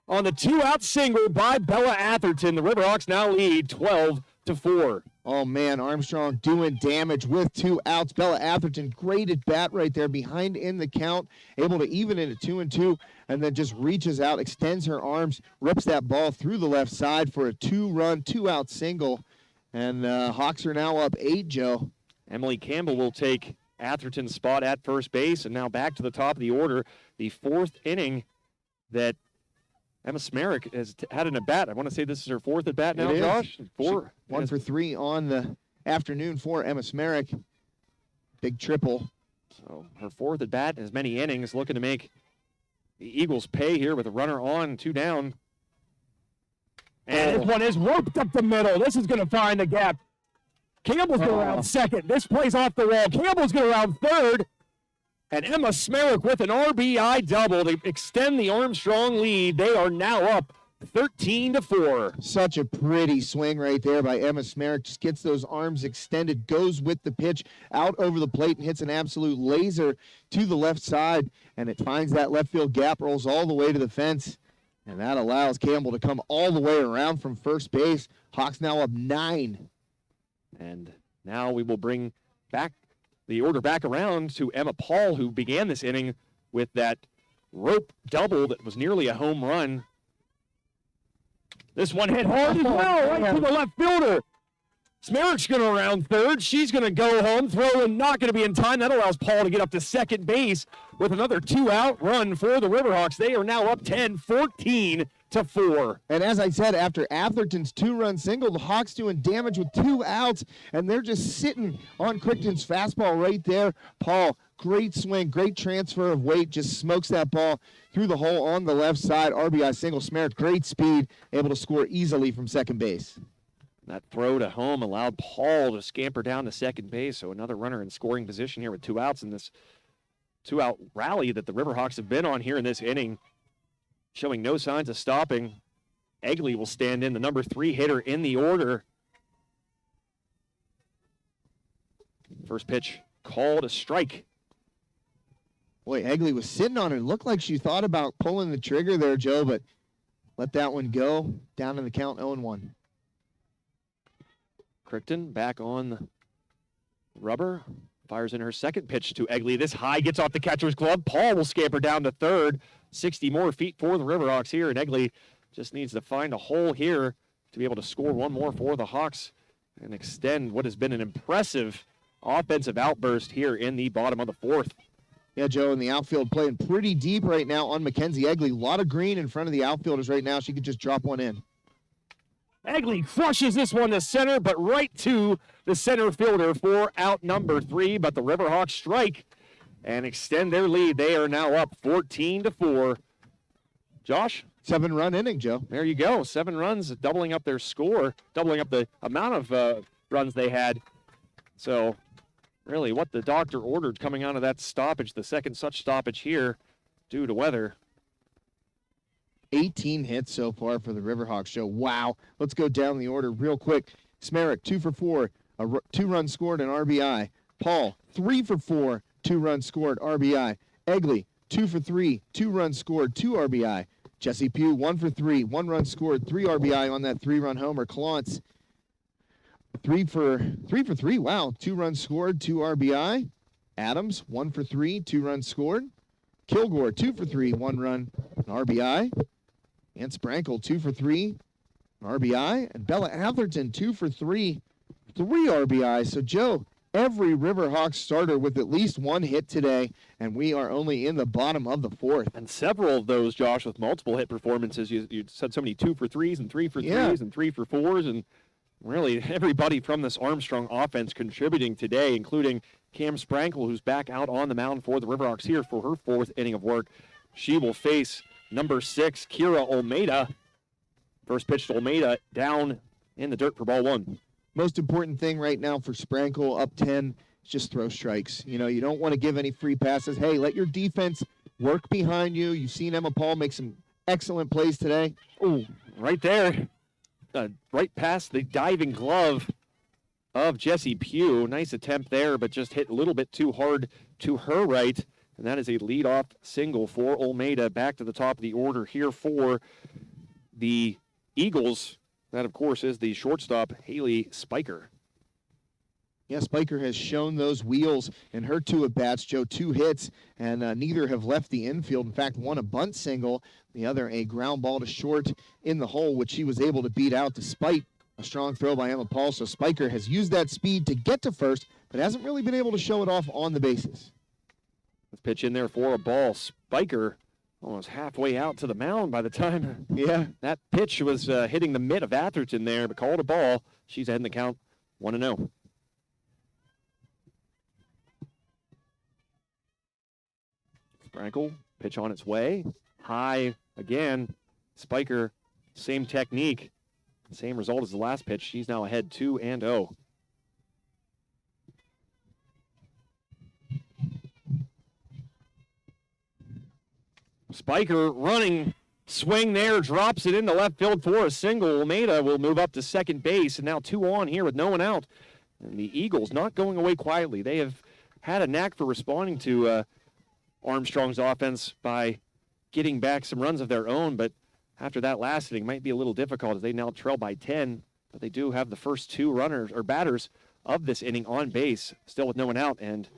on the 2-out single by Bella Atherton. The Riverhawks now lead 12-4. Oh, man, Armstrong doing damage with 2 outs. Bella Atherton, great at bat right there, behind in the count, able to even it at 2-2, and then just reaches out, extends her arms, rips that ball through the left side for a 2-run, 2-out single. And Hawks are now up 8, Joe. Emily Campbell will take Atherton's spot at first base, and now back to the top of the order. The 4th inning that Emma Smerick has had an at-bat. I want to say this is her 4th at-bat now, Josh. 4. 1 for 3 on the afternoon for Emma Smerick. Big triple. So her 4th at-bat, as many innings, looking to make the Eagles pay here with a runner on, 2 down. And this one is roped up the middle. This is going to find the gap. Campbell's going to round second. This plays off the wall. Campbell's going to round third. And Emma Smerick with an RBI double to extend the Armstrong lead. They are now up 13-4. Such a pretty swing right there by Emma Smerick. Just gets those arms extended, goes with the pitch out over the plate and hits an absolute laser to the left side. And it finds that left field gap, rolls all the way to the fence. And that allows Campbell to come all the way around from first base. Hawks now up 9. And now we will bring back the order back around to Emma Paul, who began this inning with that rope double that was nearly a home run. This one hit hard as well, right to the left fielder. Smerick's going to round third. She's going to go home, throw and not going to be in time. That allows Paul to get up to second base with another 2-out run for the Riverhawks. They are now up 10, 14-4. And as I said, after Atherton's 2-run single, the Hawks doing damage with 2 outs, and they're just sitting on Crichton's fastball right there. Paul, great swing, great transfer of weight, just smokes that ball through the hole on the left side. RBI single. Smerick, great speed, able to score easily from second base. That throw to home allowed Paul to scamper down to second base, so another runner in scoring position here with 2 outs in this 2-out rally that the Riverhawks have been on here in this inning, showing no signs of stopping. Egley will stand in, the number 3 hitter in the order. First pitch called a strike. Boy, Egley was sitting on it. It looked like she thought about pulling the trigger there, Joe, but let that one go. Down in the count, 0-1. Crichton back on the rubber. Fires in her second pitch to Egley. This high gets off the catcher's glove. Paul will scamper down to third. 60 more feet for the Riverhawks here, and Egley just needs to find a hole here to be able to score one more for the Hawks and extend what has been an impressive offensive outburst here in the bottom of the 4th. Yeah, Joe, in the outfield playing pretty deep right now on Mackenzie Egley. A lot of green in front of the outfielders right now. She could just drop one in. Egley flushes this one to center, but right to the center fielder for out number 3. But the Riverhawks strike and extend their lead. They are now up 14-4. Josh? 7-run inning, Joe. There you go. 7 runs, doubling up their score, doubling up the amount of runs they had. So, really, what the doctor ordered coming out of that stoppage, the second such stoppage here due to weather. 18 hits so far for the Riverhawks, Joe. Wow. Let's go down the order real quick. Smerrick, 2 for 4, 2 runs scored, an RBI. Paul, 3 for 4, 2 runs scored, RBI. Egley, 2 for 3, 2 runs scored, 2 RBI. Jesse Pugh, 1 for 3, 1 run scored, 3 RBI on that 3-run homer. Clontz, 3 for 3, wow, 2 runs scored, 2 RBI. Adams, 1 for 3, 2 runs scored. Kilgore, 2 for 3, 1 run, an RBI. And Sprankle, 2 for 3, an RBI. And Bella Atherton, 2 for 3, 3 RBI. So, Joe, every Riverhawks starter with at least 1 hit today, and we are only in the bottom of the 4th. And several of those, Josh, with multiple hit performances. You said so many 2 for 3s and 3 for 3s and 3 for 4s, and really everybody from this Armstrong offense contributing today, including Cam Sprankle, who's back out on the mound for the Riverhawks here for her 4th inning of work. She will face number 6, Kira Olmeda. First pitch to Olmeda, down in the dirt for ball 1. Most important thing right now for Sprankle, up 10, is just throw strikes. You know, you don't want to give any free passes. Hey, let your defense work behind you. You've seen Emma Paul make some excellent plays today. Oh, right there. Right past the diving glove of Jesse Pugh. Nice attempt there, but just hit a little bit too hard to her right. And that is a leadoff single for Olmeda. Back to the top of the order here for the Eagles. That, of course, is the shortstop, Haley Spiker. Yeah, Spiker has shown those wheels in her 2 at-bats, Joe. 2 hits, and neither have left the infield. In fact, one a bunt single, the other a ground ball to short in the hole, which she was able to beat out despite a strong throw by Emma Paul. So Spiker has used that speed to get to first, but hasn't really been able to show it off on the bases. Let's pitch in there for a ball. Spiker almost halfway out to the mound by the time that pitch was hitting the mitt of Atherton there, but called a ball. She's ahead in the count 1-0. Sprankle, pitch on its way. High again. Spiker, same technique. Same result as the last pitch. She's now ahead 2-0. Spiker running, swing there, drops it into left field for a single. Almeida will move up to second base, and now 2 on here with no one out. And the Eagles not going away quietly. They have had a knack for responding to Armstrong's offense by getting back some runs of their own, but after that last inning might be a little difficult as they now trail by 10, but they do have the first 2 runners or batters of this inning on base, still with no one out, and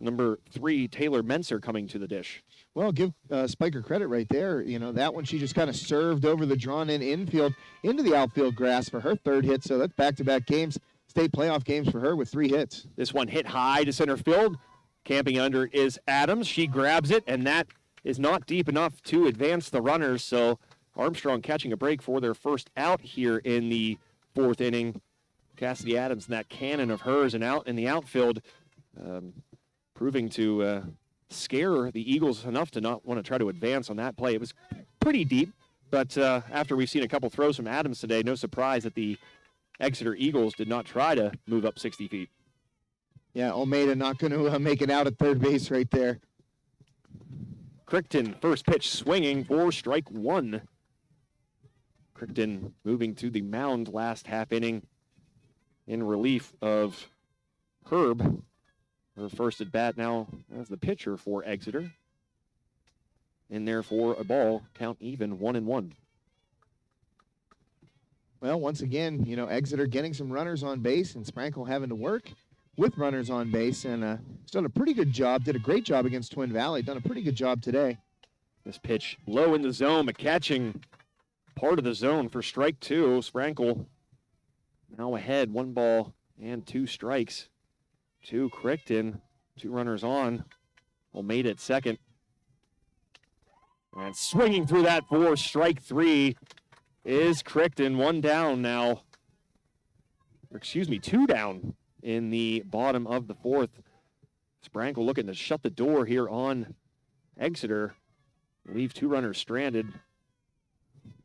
number 3, Taylor Menser, coming to the dish. Well, give Spiker credit right there. You know, that one she just kind of served over the drawn-in infield into the outfield grass for her 3rd hit, so that's back-to-back games, state playoff games for her with 3 hits. This one hit high to center field. Camping under is Adams. She grabs it, and that is not deep enough to advance the runners, so Armstrong catching a break for their first out here in the 4th inning. Cassidy Adams and that cannon of hers and out in the outfield proving to scare the Eagles enough to not want to try to advance on that play. It was pretty deep, but after we've seen a couple throws from Adams today, no surprise that the Exeter Eagles did not try to move up 60 feet. Yeah, Almeida not going to make it out at third base right there. Crichton, first pitch swinging for strike 1. Crichton moving to the mound last half inning in relief of Herb. Her first at bat now as the pitcher for Exeter. In there for a ball, count even 1-1. Well, once again, you know, Exeter getting some runners on base and Sprankle having to work with runners on base, and he's done a pretty good job, did a great job against Twin Valley, done a pretty good job today. This pitch low in the zone, but catching part of the zone for strike 2. Sprankle now ahead, 1 ball and 2 strikes to Crichton. 2 runners on. Almeida at second. And swinging through that for strike 3 is Crichton. 1 down now. Or excuse me, 2 down in the bottom of the 4th. Sprankle looking to shut the door here on Exeter. Leave 2 runners stranded.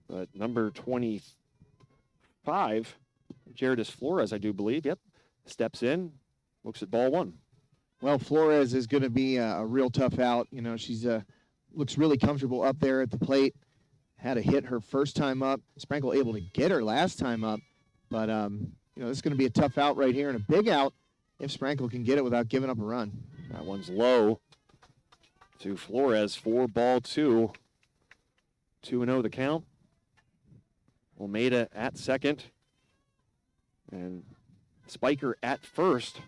But number 25, Jaredis Flores, I do believe, steps in, looks at ball 1. Well, Flores is going to be a real tough out. You know, she's looks really comfortable up there at the plate. Had a hit her first time up. Sprankle able to get her last time up. But, you know, this is going to be a tough out right here and a big out if Sprankle can get it without giving up a run. That one's low to Flores for ball 2. 2-0 the count. Almeida at second. And Spiker at first.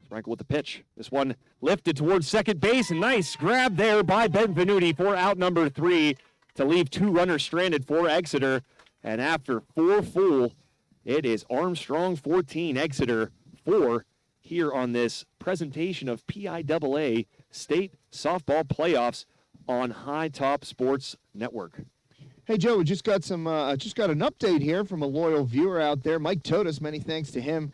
Sprankle with the pitch. This one lifted towards second base. And nice grab there by Benvenuti for out number 3 to leave 2 runners stranded for Exeter. And after 4 full, it is Armstrong 14, Exeter 4 here on this presentation of PIAA State Softball Playoffs on High Top Sports Network. Hey, Joe, we just got an update here from a loyal viewer out there, Mike Totus. Many thanks to him.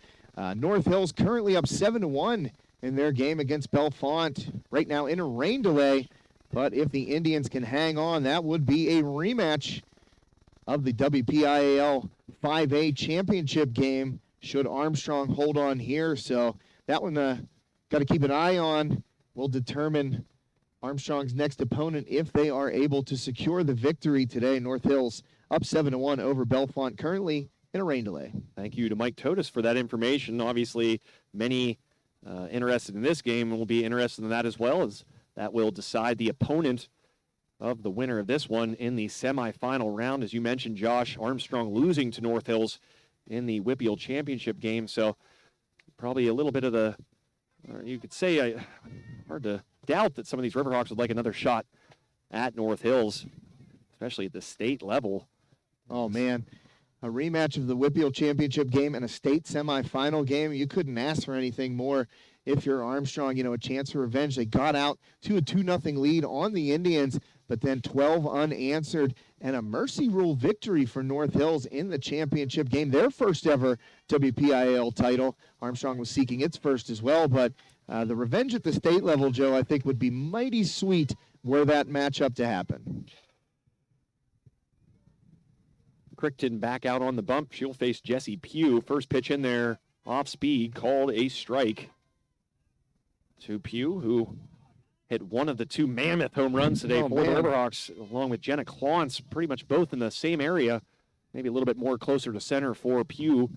North Hills currently up 7-1 in their game against Bellefonte. Right now in a rain delay, but if the Indians can hang on, that would be a rematch of the WPIAL 5A championship game should Armstrong hold on here. So that one got to keep an eye on. Will determine Armstrong's next opponent if they are able to secure the victory today. North Hills up 7-1 over Bellefonte, currently in a rain delay. Thank you to Mike Totus for that information. Obviously, many interested in this game will be interested in that as well, as that will decide the opponent of the winner of this one in the semifinal round. As you mentioned, Josh, Armstrong losing to North Hills in the WPIAL championship game. So probably a little bit of the, you could say, hard to doubt that some of these Riverhawks would like another shot at North Hills, especially at the state level. Oh, man. A rematch of the WPIAL championship game and a state semifinal game. You couldn't ask for anything more if you're Armstrong. You know, a chance for revenge. They got out to a 2-0 lead on the Indians, but then 12 unanswered and a mercy rule victory for North Hills in the championship game. Their first ever WPIAL title. Armstrong was seeking its first as well, but the revenge at the state level, Joe, I think would be mighty sweet were that matchup to happen. Crichton back out on the bump. She'll face Jessie Pugh. First pitch in there, off speed, called a strike to Pugh, who hit one of the 2 mammoth home runs today for the Riverhawks, along with Jenna Clance, pretty much both in the same area, maybe a little bit more closer to center for Pugh,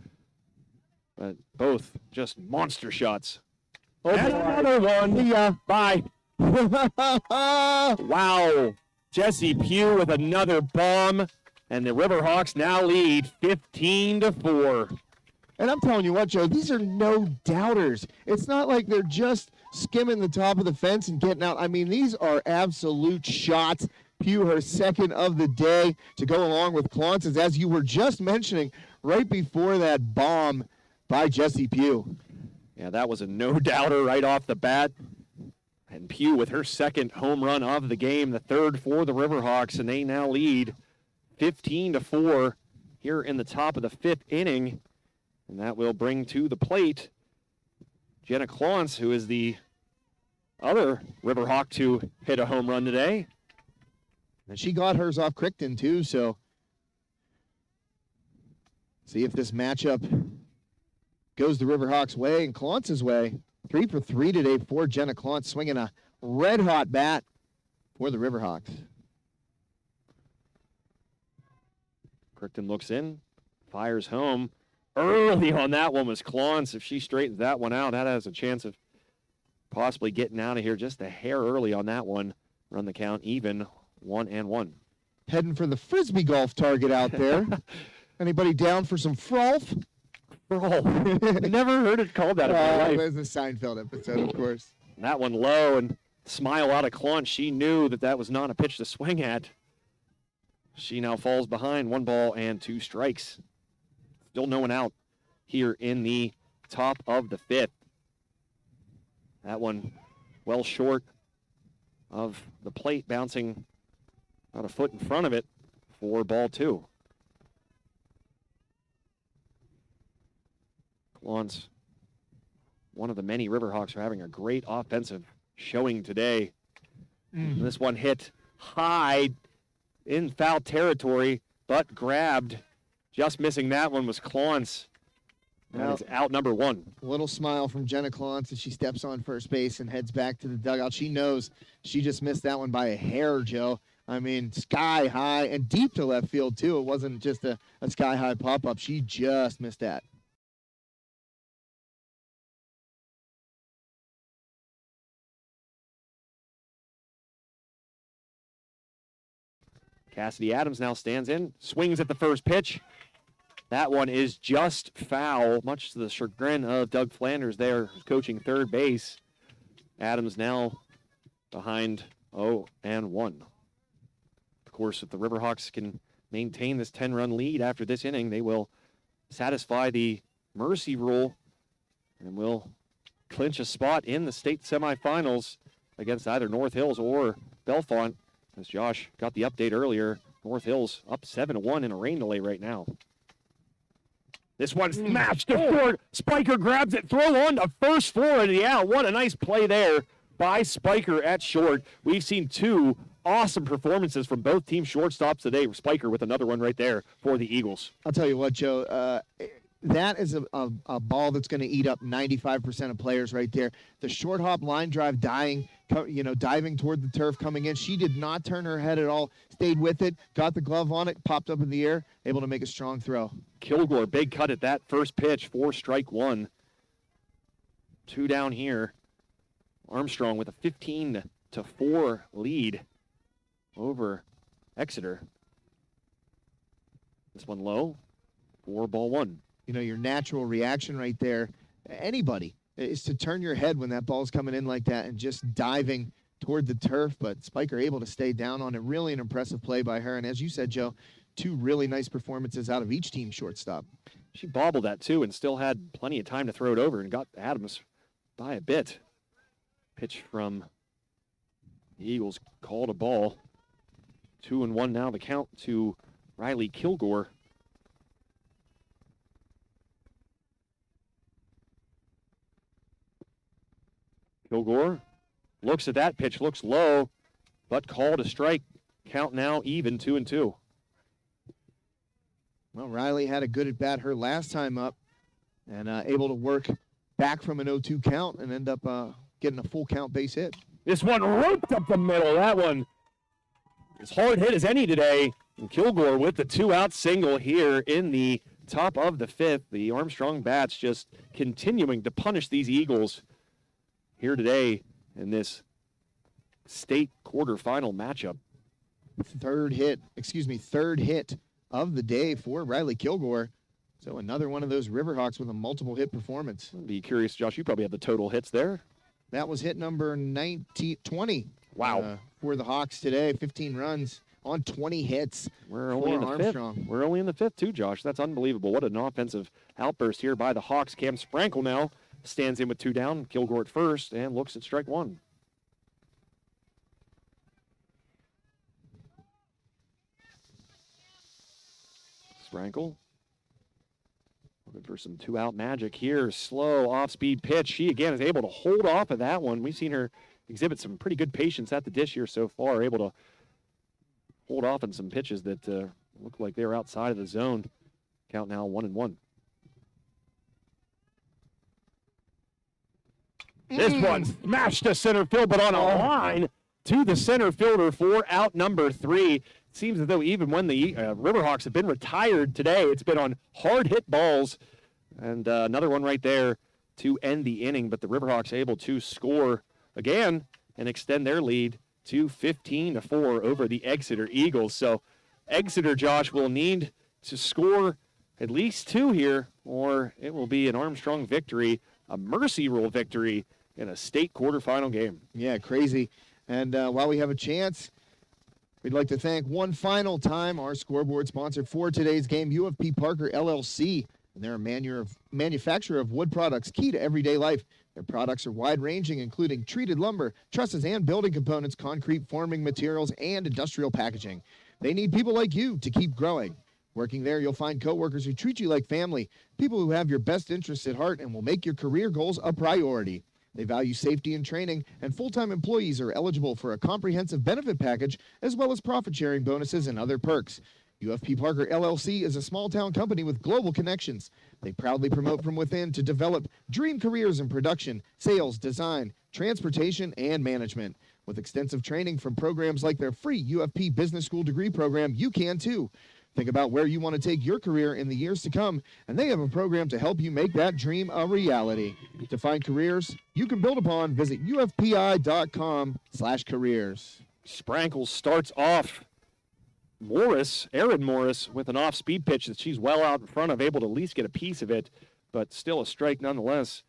but both just monster shots. Oh, and another one. Yeah. Bye. Wow. Jessie Pugh with another bomb. And the Riverhawks now lead 15-4. And I'm telling you what, Joe, these are no doubters. It's not like they're just skimming the top of the fence and getting out. I mean, these are absolute shots. Pugh, her second of the day, to go along with Clance's, as you were just mentioning, right before that bomb by Jessie Pugh. Yeah, that was a no-doubter right off the bat. And Pugh with her second home run of the game, the third for the Riverhawks, and they now lead 15-4 here in the top of the 5th inning. And that will bring to the plate Jenna Clance, who is the other Riverhawk to hit a home run today. And she got hers off Crichton, too, so see if this matchup goes the Riverhawks' way and Clance's way. 3 for 3 today for Jenna Clance, swinging a red-hot bat for the Riverhawks. Crichton looks in, fires home. Early on that one was Clance. If she straightens that one out, that has a chance of possibly getting out of here just a hair early on that one. Run the count even, 1-1. Heading for the Frisbee golf target out there. Anybody down for some frolf? Frolf. Never heard it called that in my life. There's a Seinfeld episode, of course. That one low, and smile out of Clance. She knew that that was not a pitch to swing at. She now falls behind, 1 ball and 2 strikes. Still no one out here in the top of the 5th. That one well short of the plate, bouncing about a foot in front of it for ball 2. Clance one of the many Riverhawks are having a great offensive showing today. This one hit high in foul territory, but grabbed. Just missing that one was Clance. That is out number one. A little smile from Jenna Clance as she steps on first base and heads back to the dugout. She knows she just missed that one by a hair, Joe. I mean, sky high and deep to left field, too. It wasn't just a sky high pop-up. She just missed that. Cassidy Adams now stands in, swings at the first pitch. That one is just foul, much to the chagrin of Doug Flanders there, coaching third base. Adams now behind 0-1. Of course, if the Riverhawks can maintain this 10-run lead after this inning, they will satisfy the mercy rule and will clinch a spot in the state semifinals against either North Hills or Bellefonte. As Josh got the update earlier, North Hills up 7-1 in a rain delay right now. This one smashed to short. Spiker grabs it, throw on to first for the out. What a nice play there by Spiker at short. We've seen two awesome performances from both team shortstops today. Spiker with another one right there for the Eagles. I'll tell you what, Joe. That is a ball that's going to eat up 95% of players right there. The short hop line drive diving toward the turf coming in. She did not turn her head at all, stayed with it, got the glove on it, popped up in the air, able to make a strong throw. Kilgore, big cut at that first pitch for strike one. Two down here. Armstrong with a 15-4 lead over Exeter. This one low, 4-1. You know, your natural reaction right there, anybody, is to turn your head when that ball's coming in like that and just diving toward the turf. But Spiker able to stay down on it. Really an impressive play by her. And as you said, Joe, two really nice performances out of each team shortstop. She bobbled that too and still had plenty of time to throw it over and got Adams by a bit. Pitch from the Eagles called a ball. 2-1 now the count to Riley Kilgore. Kilgore looks at that pitch, looks low, but called a strike. Count now even 2-2. Well, Riley had a good at bat her last time up and able to work back from an 0-2 count and end up getting a full count base hit. This one roped up the middle. That one is hard hit as any today. And Kilgore with the 2-out single here in the top of the fifth. The Armstrong bats just continuing to punish these Eagles here today in this state quarterfinal matchup. Third hit of the day for Riley Kilgore. So another one of those Riverhawks with a multiple hit performance. I'd be curious, Josh, you probably have the total hits there. That was hit number 20. Wow. For the Hawks today, 15 runs on 20 hits. We're only in the Armstrong. fifth. We're only in the fifth too, Josh. That's unbelievable. What an offensive outburst here by the Hawks. Cam Sprankle now stands in with two down. Kilgore at first and looks at strike one. Sprankle looking for some 2-out magic here. Slow off-speed pitch. She again is able to hold off of that one. We've seen her exhibit some pretty good patience at the dish here so far. Able to hold off on some pitches that look like they're outside of the zone. Count now 1-1. This one smashed to center field, but on a line to the center fielder for out number 3. It seems as though even when the Riverhawks have been retired today, it's been on hard hit balls. And another one right there to end the inning, but the Riverhawks able to score again and extend their lead to 15-4 over the Exeter Eagles. So Exeter, Josh, will need to score at least 2 here, or it will be an Armstrong victory, a mercy rule victory in a state quarterfinal game. Yeah, crazy. And while we have a chance, we'd like to thank one final time our scoreboard sponsor for today's game, UFP Parker LLC. And they're a manufacturer of wood products key to everyday life. Their products are wide-ranging, including treated lumber, trusses and building components, concrete forming materials, and industrial packaging. They need people like you to keep growing. Working there, you'll find coworkers who treat you like family, people who have your best interests at heart and will make your career goals a priority. They value safety and training, and full-time employees are eligible for a comprehensive benefit package as well as profit-sharing bonuses and other perks. UFP Parker LLC is a small-town company with global connections. They proudly promote from within to develop dream careers in production, sales, design, transportation, and management. With extensive training from programs like their free UFP Business School degree program, you can too. Think about where you want to take your career in the years to come, and they have a program to help you make that dream a reality. To find careers you can build upon, visit ufpi.com/careers. Sprankle starts off Erin Morris, with an off-speed pitch that she's well out in front of, able to at least get a piece of it, but still a strike nonetheless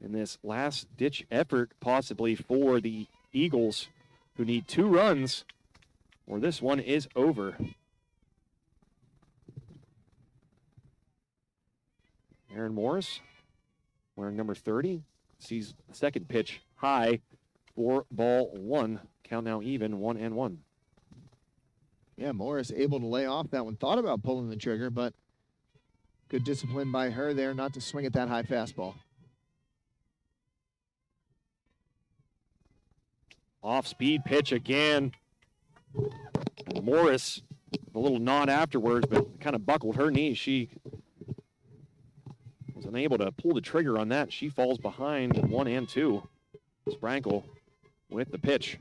in this last-ditch effort possibly for the Eagles, who need 2 runs or this one is over. Erin Morris, wearing number 30, sees the second pitch high for ball 1. Count now even, 1-1. Yeah, Morris able to lay off that one. Thought about pulling the trigger, but good discipline by her there not to swing at that high fastball. Off-speed pitch again. Morris, a little nod afterwards, but kind of buckled her knee. She was unable to pull the trigger on that. She falls behind 1-2. Sprankle with the pitch.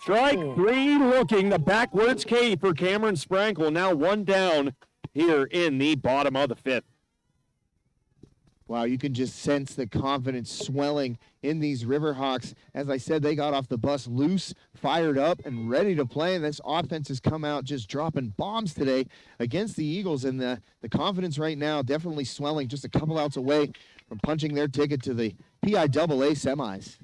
Strike 3 looking, the backwards K for Cameron Sprankle. Now 1 down here in the bottom of the 5th. Wow, you can just sense the confidence swelling in these Riverhawks. As I said, they got off the bus loose, fired up, and ready to play. And this offense has come out just dropping bombs today against the Eagles. And the confidence right now definitely swelling, just a couple outs away from punching their ticket to the PIAA semis.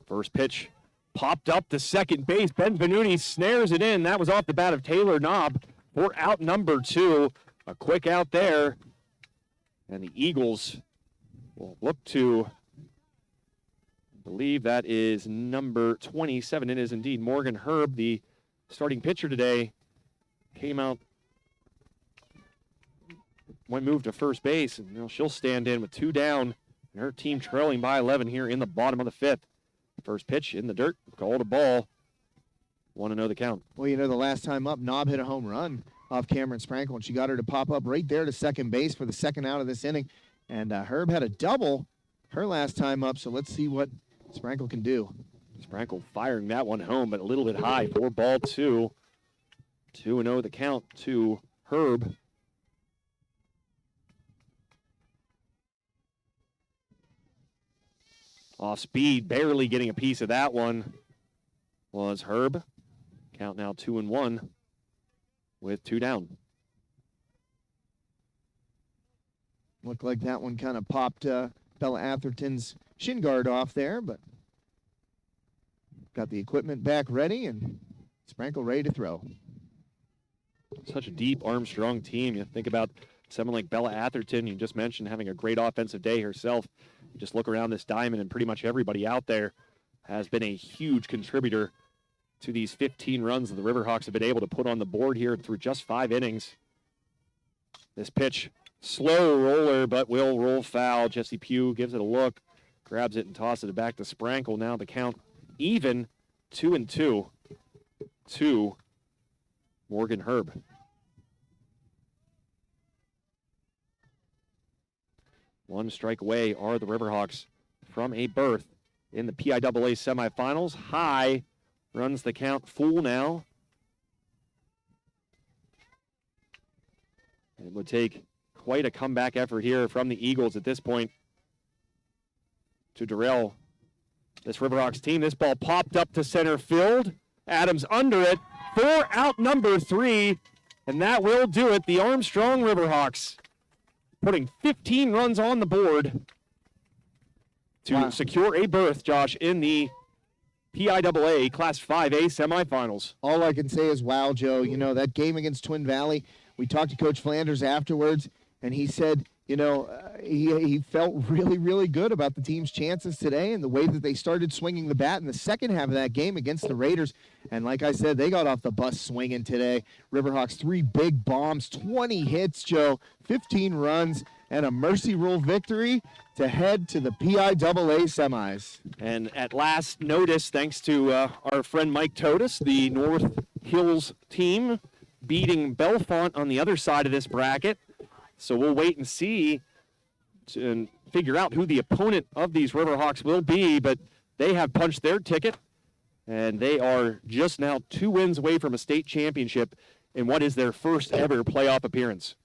First pitch popped up to second base. Benvenuti snares it in. That was off the bat of Taylor Knob for out number 2. A quick out there. And the Eagles will look to, I believe that is number 27. It is indeed Morgan Herb, the starting pitcher today. Came out, moved to first base, and she'll stand in with 2 down. And her team trailing by 11 here in the bottom of the 5th. First pitch in the dirt, called a ball. 1-0 the count. Well, you know, the last time up, Knob hit a home run off Cameron Sprankle, and she got her to pop up right there to second base for the second out of this inning. And Herb had a double her last time up, so let's see what Sprankle can do. Sprankle firing that one home, but a little bit high for ball 2. 2-0 the count to Herb. Off speed, barely getting a piece of that one was Herb. Count now 2-1 with 2 down. Looked like that one kind of popped Bella Atherton's shin guard off there, but got the equipment back ready and Sprankle ready to throw. Such a deep Armstrong team. You think about someone like Bella Atherton, you just mentioned having a great offensive day herself. You just look around this diamond and pretty much everybody out there has been a huge contributor to these 15 runs that the Riverhawks have been able to put on the board here through just 5 innings. This pitch, slow roller, but will roll foul. Jesse Pugh gives it a look, grabs it and tosses it back to Sprankle. Now the count even, 2-2 to Morgan Herb. One strike away are the Riverhawks from a berth in the PIAA semifinals. High runs the count full now. It would take quite a comeback effort here from the Eagles at this point to derail this Riverhawks team. This ball popped up to center field. Adams under it for out number 3, and that will do it. The Armstrong Riverhawks putting 15 runs on the board to secure a berth, Josh, in the PIAA Class 5A semifinals. All I can say is, wow, Joe. You know, that game against Twin Valley, we talked to Coach Flanders afterwards, and he said he felt really, really good about the team's chances today and the way that they started swinging the bat in the second half of that game against the Raiders. And like I said, they got off the bus swinging today. Riverhawks 3 big bombs, 20 hits, Joe, 15 runs, and a mercy rule victory to head to the PIAA semis. And at last notice, thanks to our friend Mike Totis, the North Hills team beating Bellefonte on the other side of this bracket. So we'll wait and see and figure out who the opponent of these Riverhawks will be, but they have punched their ticket, and they are just now 2 wins away from a state championship in what is their first ever playoff appearance.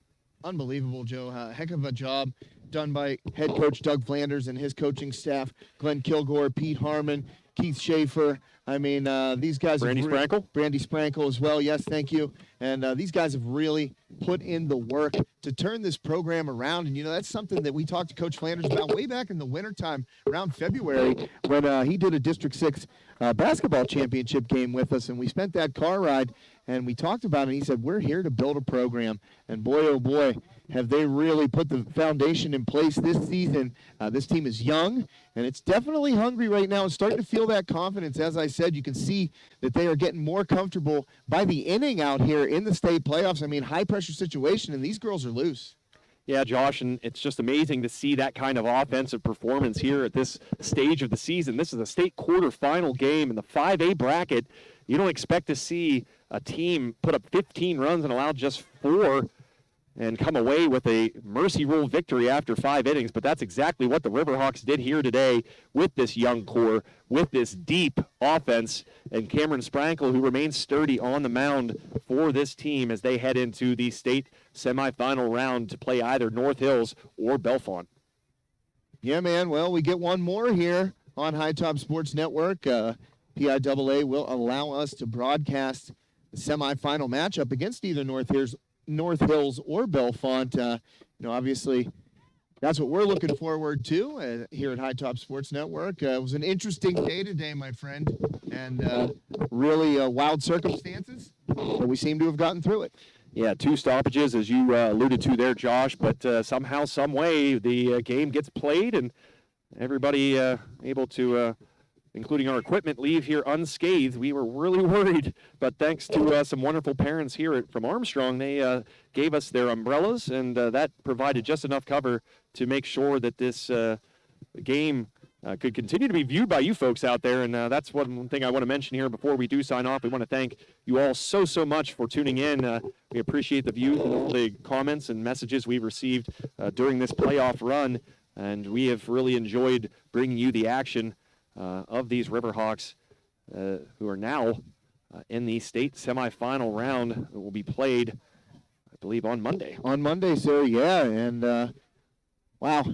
Unbelievable, Joe. Heck of a job done by head coach Doug Flanders and his coaching staff, Glenn Kilgore, Pete Harmon, Keith Schaefer. I mean, these guys. Brandy Sprankle? Brandy Sprankle as well. Yes, thank you. And these guys have really put in the work to turn this program around. And, that's something that we talked to Coach Flanders about way back in the wintertime, around February, when he did a District 6 basketball championship game with us. And we spent that car ride, and we talked about it. And he said, we're here to build a program. And boy, oh boy, have they really put the foundation in place this season. This team is young, and it's definitely hungry right now and starting to feel that confidence. As I said, you can see that they are getting more comfortable by the inning out here in the state playoffs. I mean, high-pressure situation, and these girls are loose. Yeah, Josh, and it's just amazing to see that kind of offensive performance here at this stage of the season. This is a state quarterfinal game in the 5A bracket. You don't expect to see a team put up 15 runs and allow just 4 and come away with a mercy rule victory after 5 innings. But that's exactly what the Riverhawks did here today with this young core, with this deep offense, and Cameron Sprankle, who remains sturdy on the mound for this team as they head into the state semifinal round to play either North Hills or Bellefonte. Yeah, man. Well, we get one more here on High Top Sports Network. PIAA will allow us to broadcast the semifinal matchup against either North Hills or Bellefonte. Obviously, that's what we're looking forward to here at High Top Sports Network. It was an interesting day today, my friend, and really wild circumstances, but we seem to have gotten through it. Yeah, 2 stoppages, as you alluded to there, Josh, but somehow, some way, the game gets played, and everybody able to including our equipment, leave here unscathed. We were really worried, but thanks to some wonderful parents here from Armstrong, they gave us their umbrellas, and that provided just enough cover to make sure that this game could continue to be viewed by you folks out there. And that's one thing I want to mention here before we do sign off. We want to thank you all so much for tuning in. We appreciate the views and all the comments and messages we've received during this playoff run, and we have really enjoyed bringing you the action of these Riverhawks who are now in the state semifinal round that will be played, I believe, on Monday. On Monday, sir, yeah. And, wow,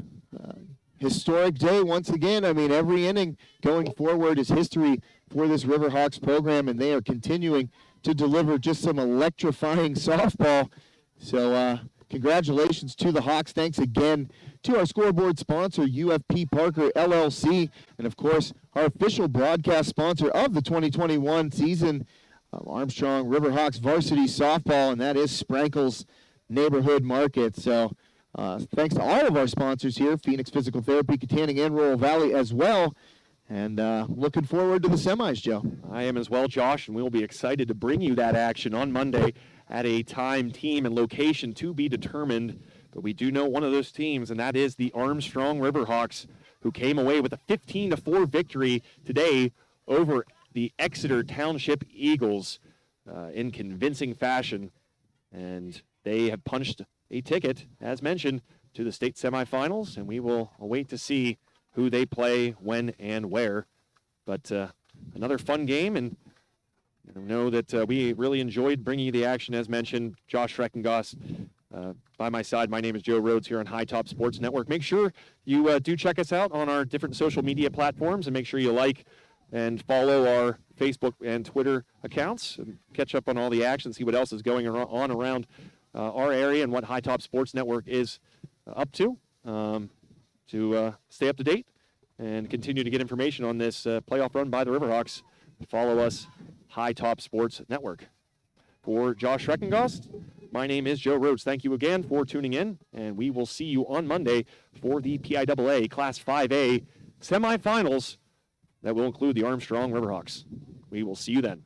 historic day once again. I mean, every inning going forward is history for this Riverhawks program, and they are continuing to deliver just some electrifying softball. So, congratulations to the Hawks. Thanks again to our scoreboard sponsor, UFP Parker LLC, and of course, our official broadcast sponsor of the 2021 season of Armstrong Riverhawks varsity softball, and that is Sprankle's Neighborhood Market. So thanks to all of our sponsors here, Phoenix Physical Therapy, Katanning, and Rural Valley as well. And looking forward to the semis, Joe. I am as well, Josh, and we'll be excited to bring you that action on Monday at a time, team, and location to be determined. But we do know one of those teams, and that is the Armstrong Riverhawks, who came away with a 15-4 victory today over the Exeter Township Eagles in convincing fashion. And they have punched a ticket, as mentioned, to the state semifinals, and we will await to see who they play, when, and where. But another fun game, and I know that we really enjoyed bringing you the action, as mentioned. Josh Schreckengoss by my side. My name is Joe Rhodes here on High Top Sports Network. Make sure you do check us out on our different social media platforms, and make sure you like and follow our Facebook and Twitter accounts, and catch up on all the action, see what else is going on around our area and what High Top Sports Network is up to stay up to date and continue to get information on this playoff run by the Riverhawks. Follow us, High Top Sports Network. For Josh Schreckengost, My name is Joe Rhodes. Thank you again for tuning in, and we will see you on Monday for the PIAA Class 5A semifinals that will include the Armstrong Riverhawks. We will see you then.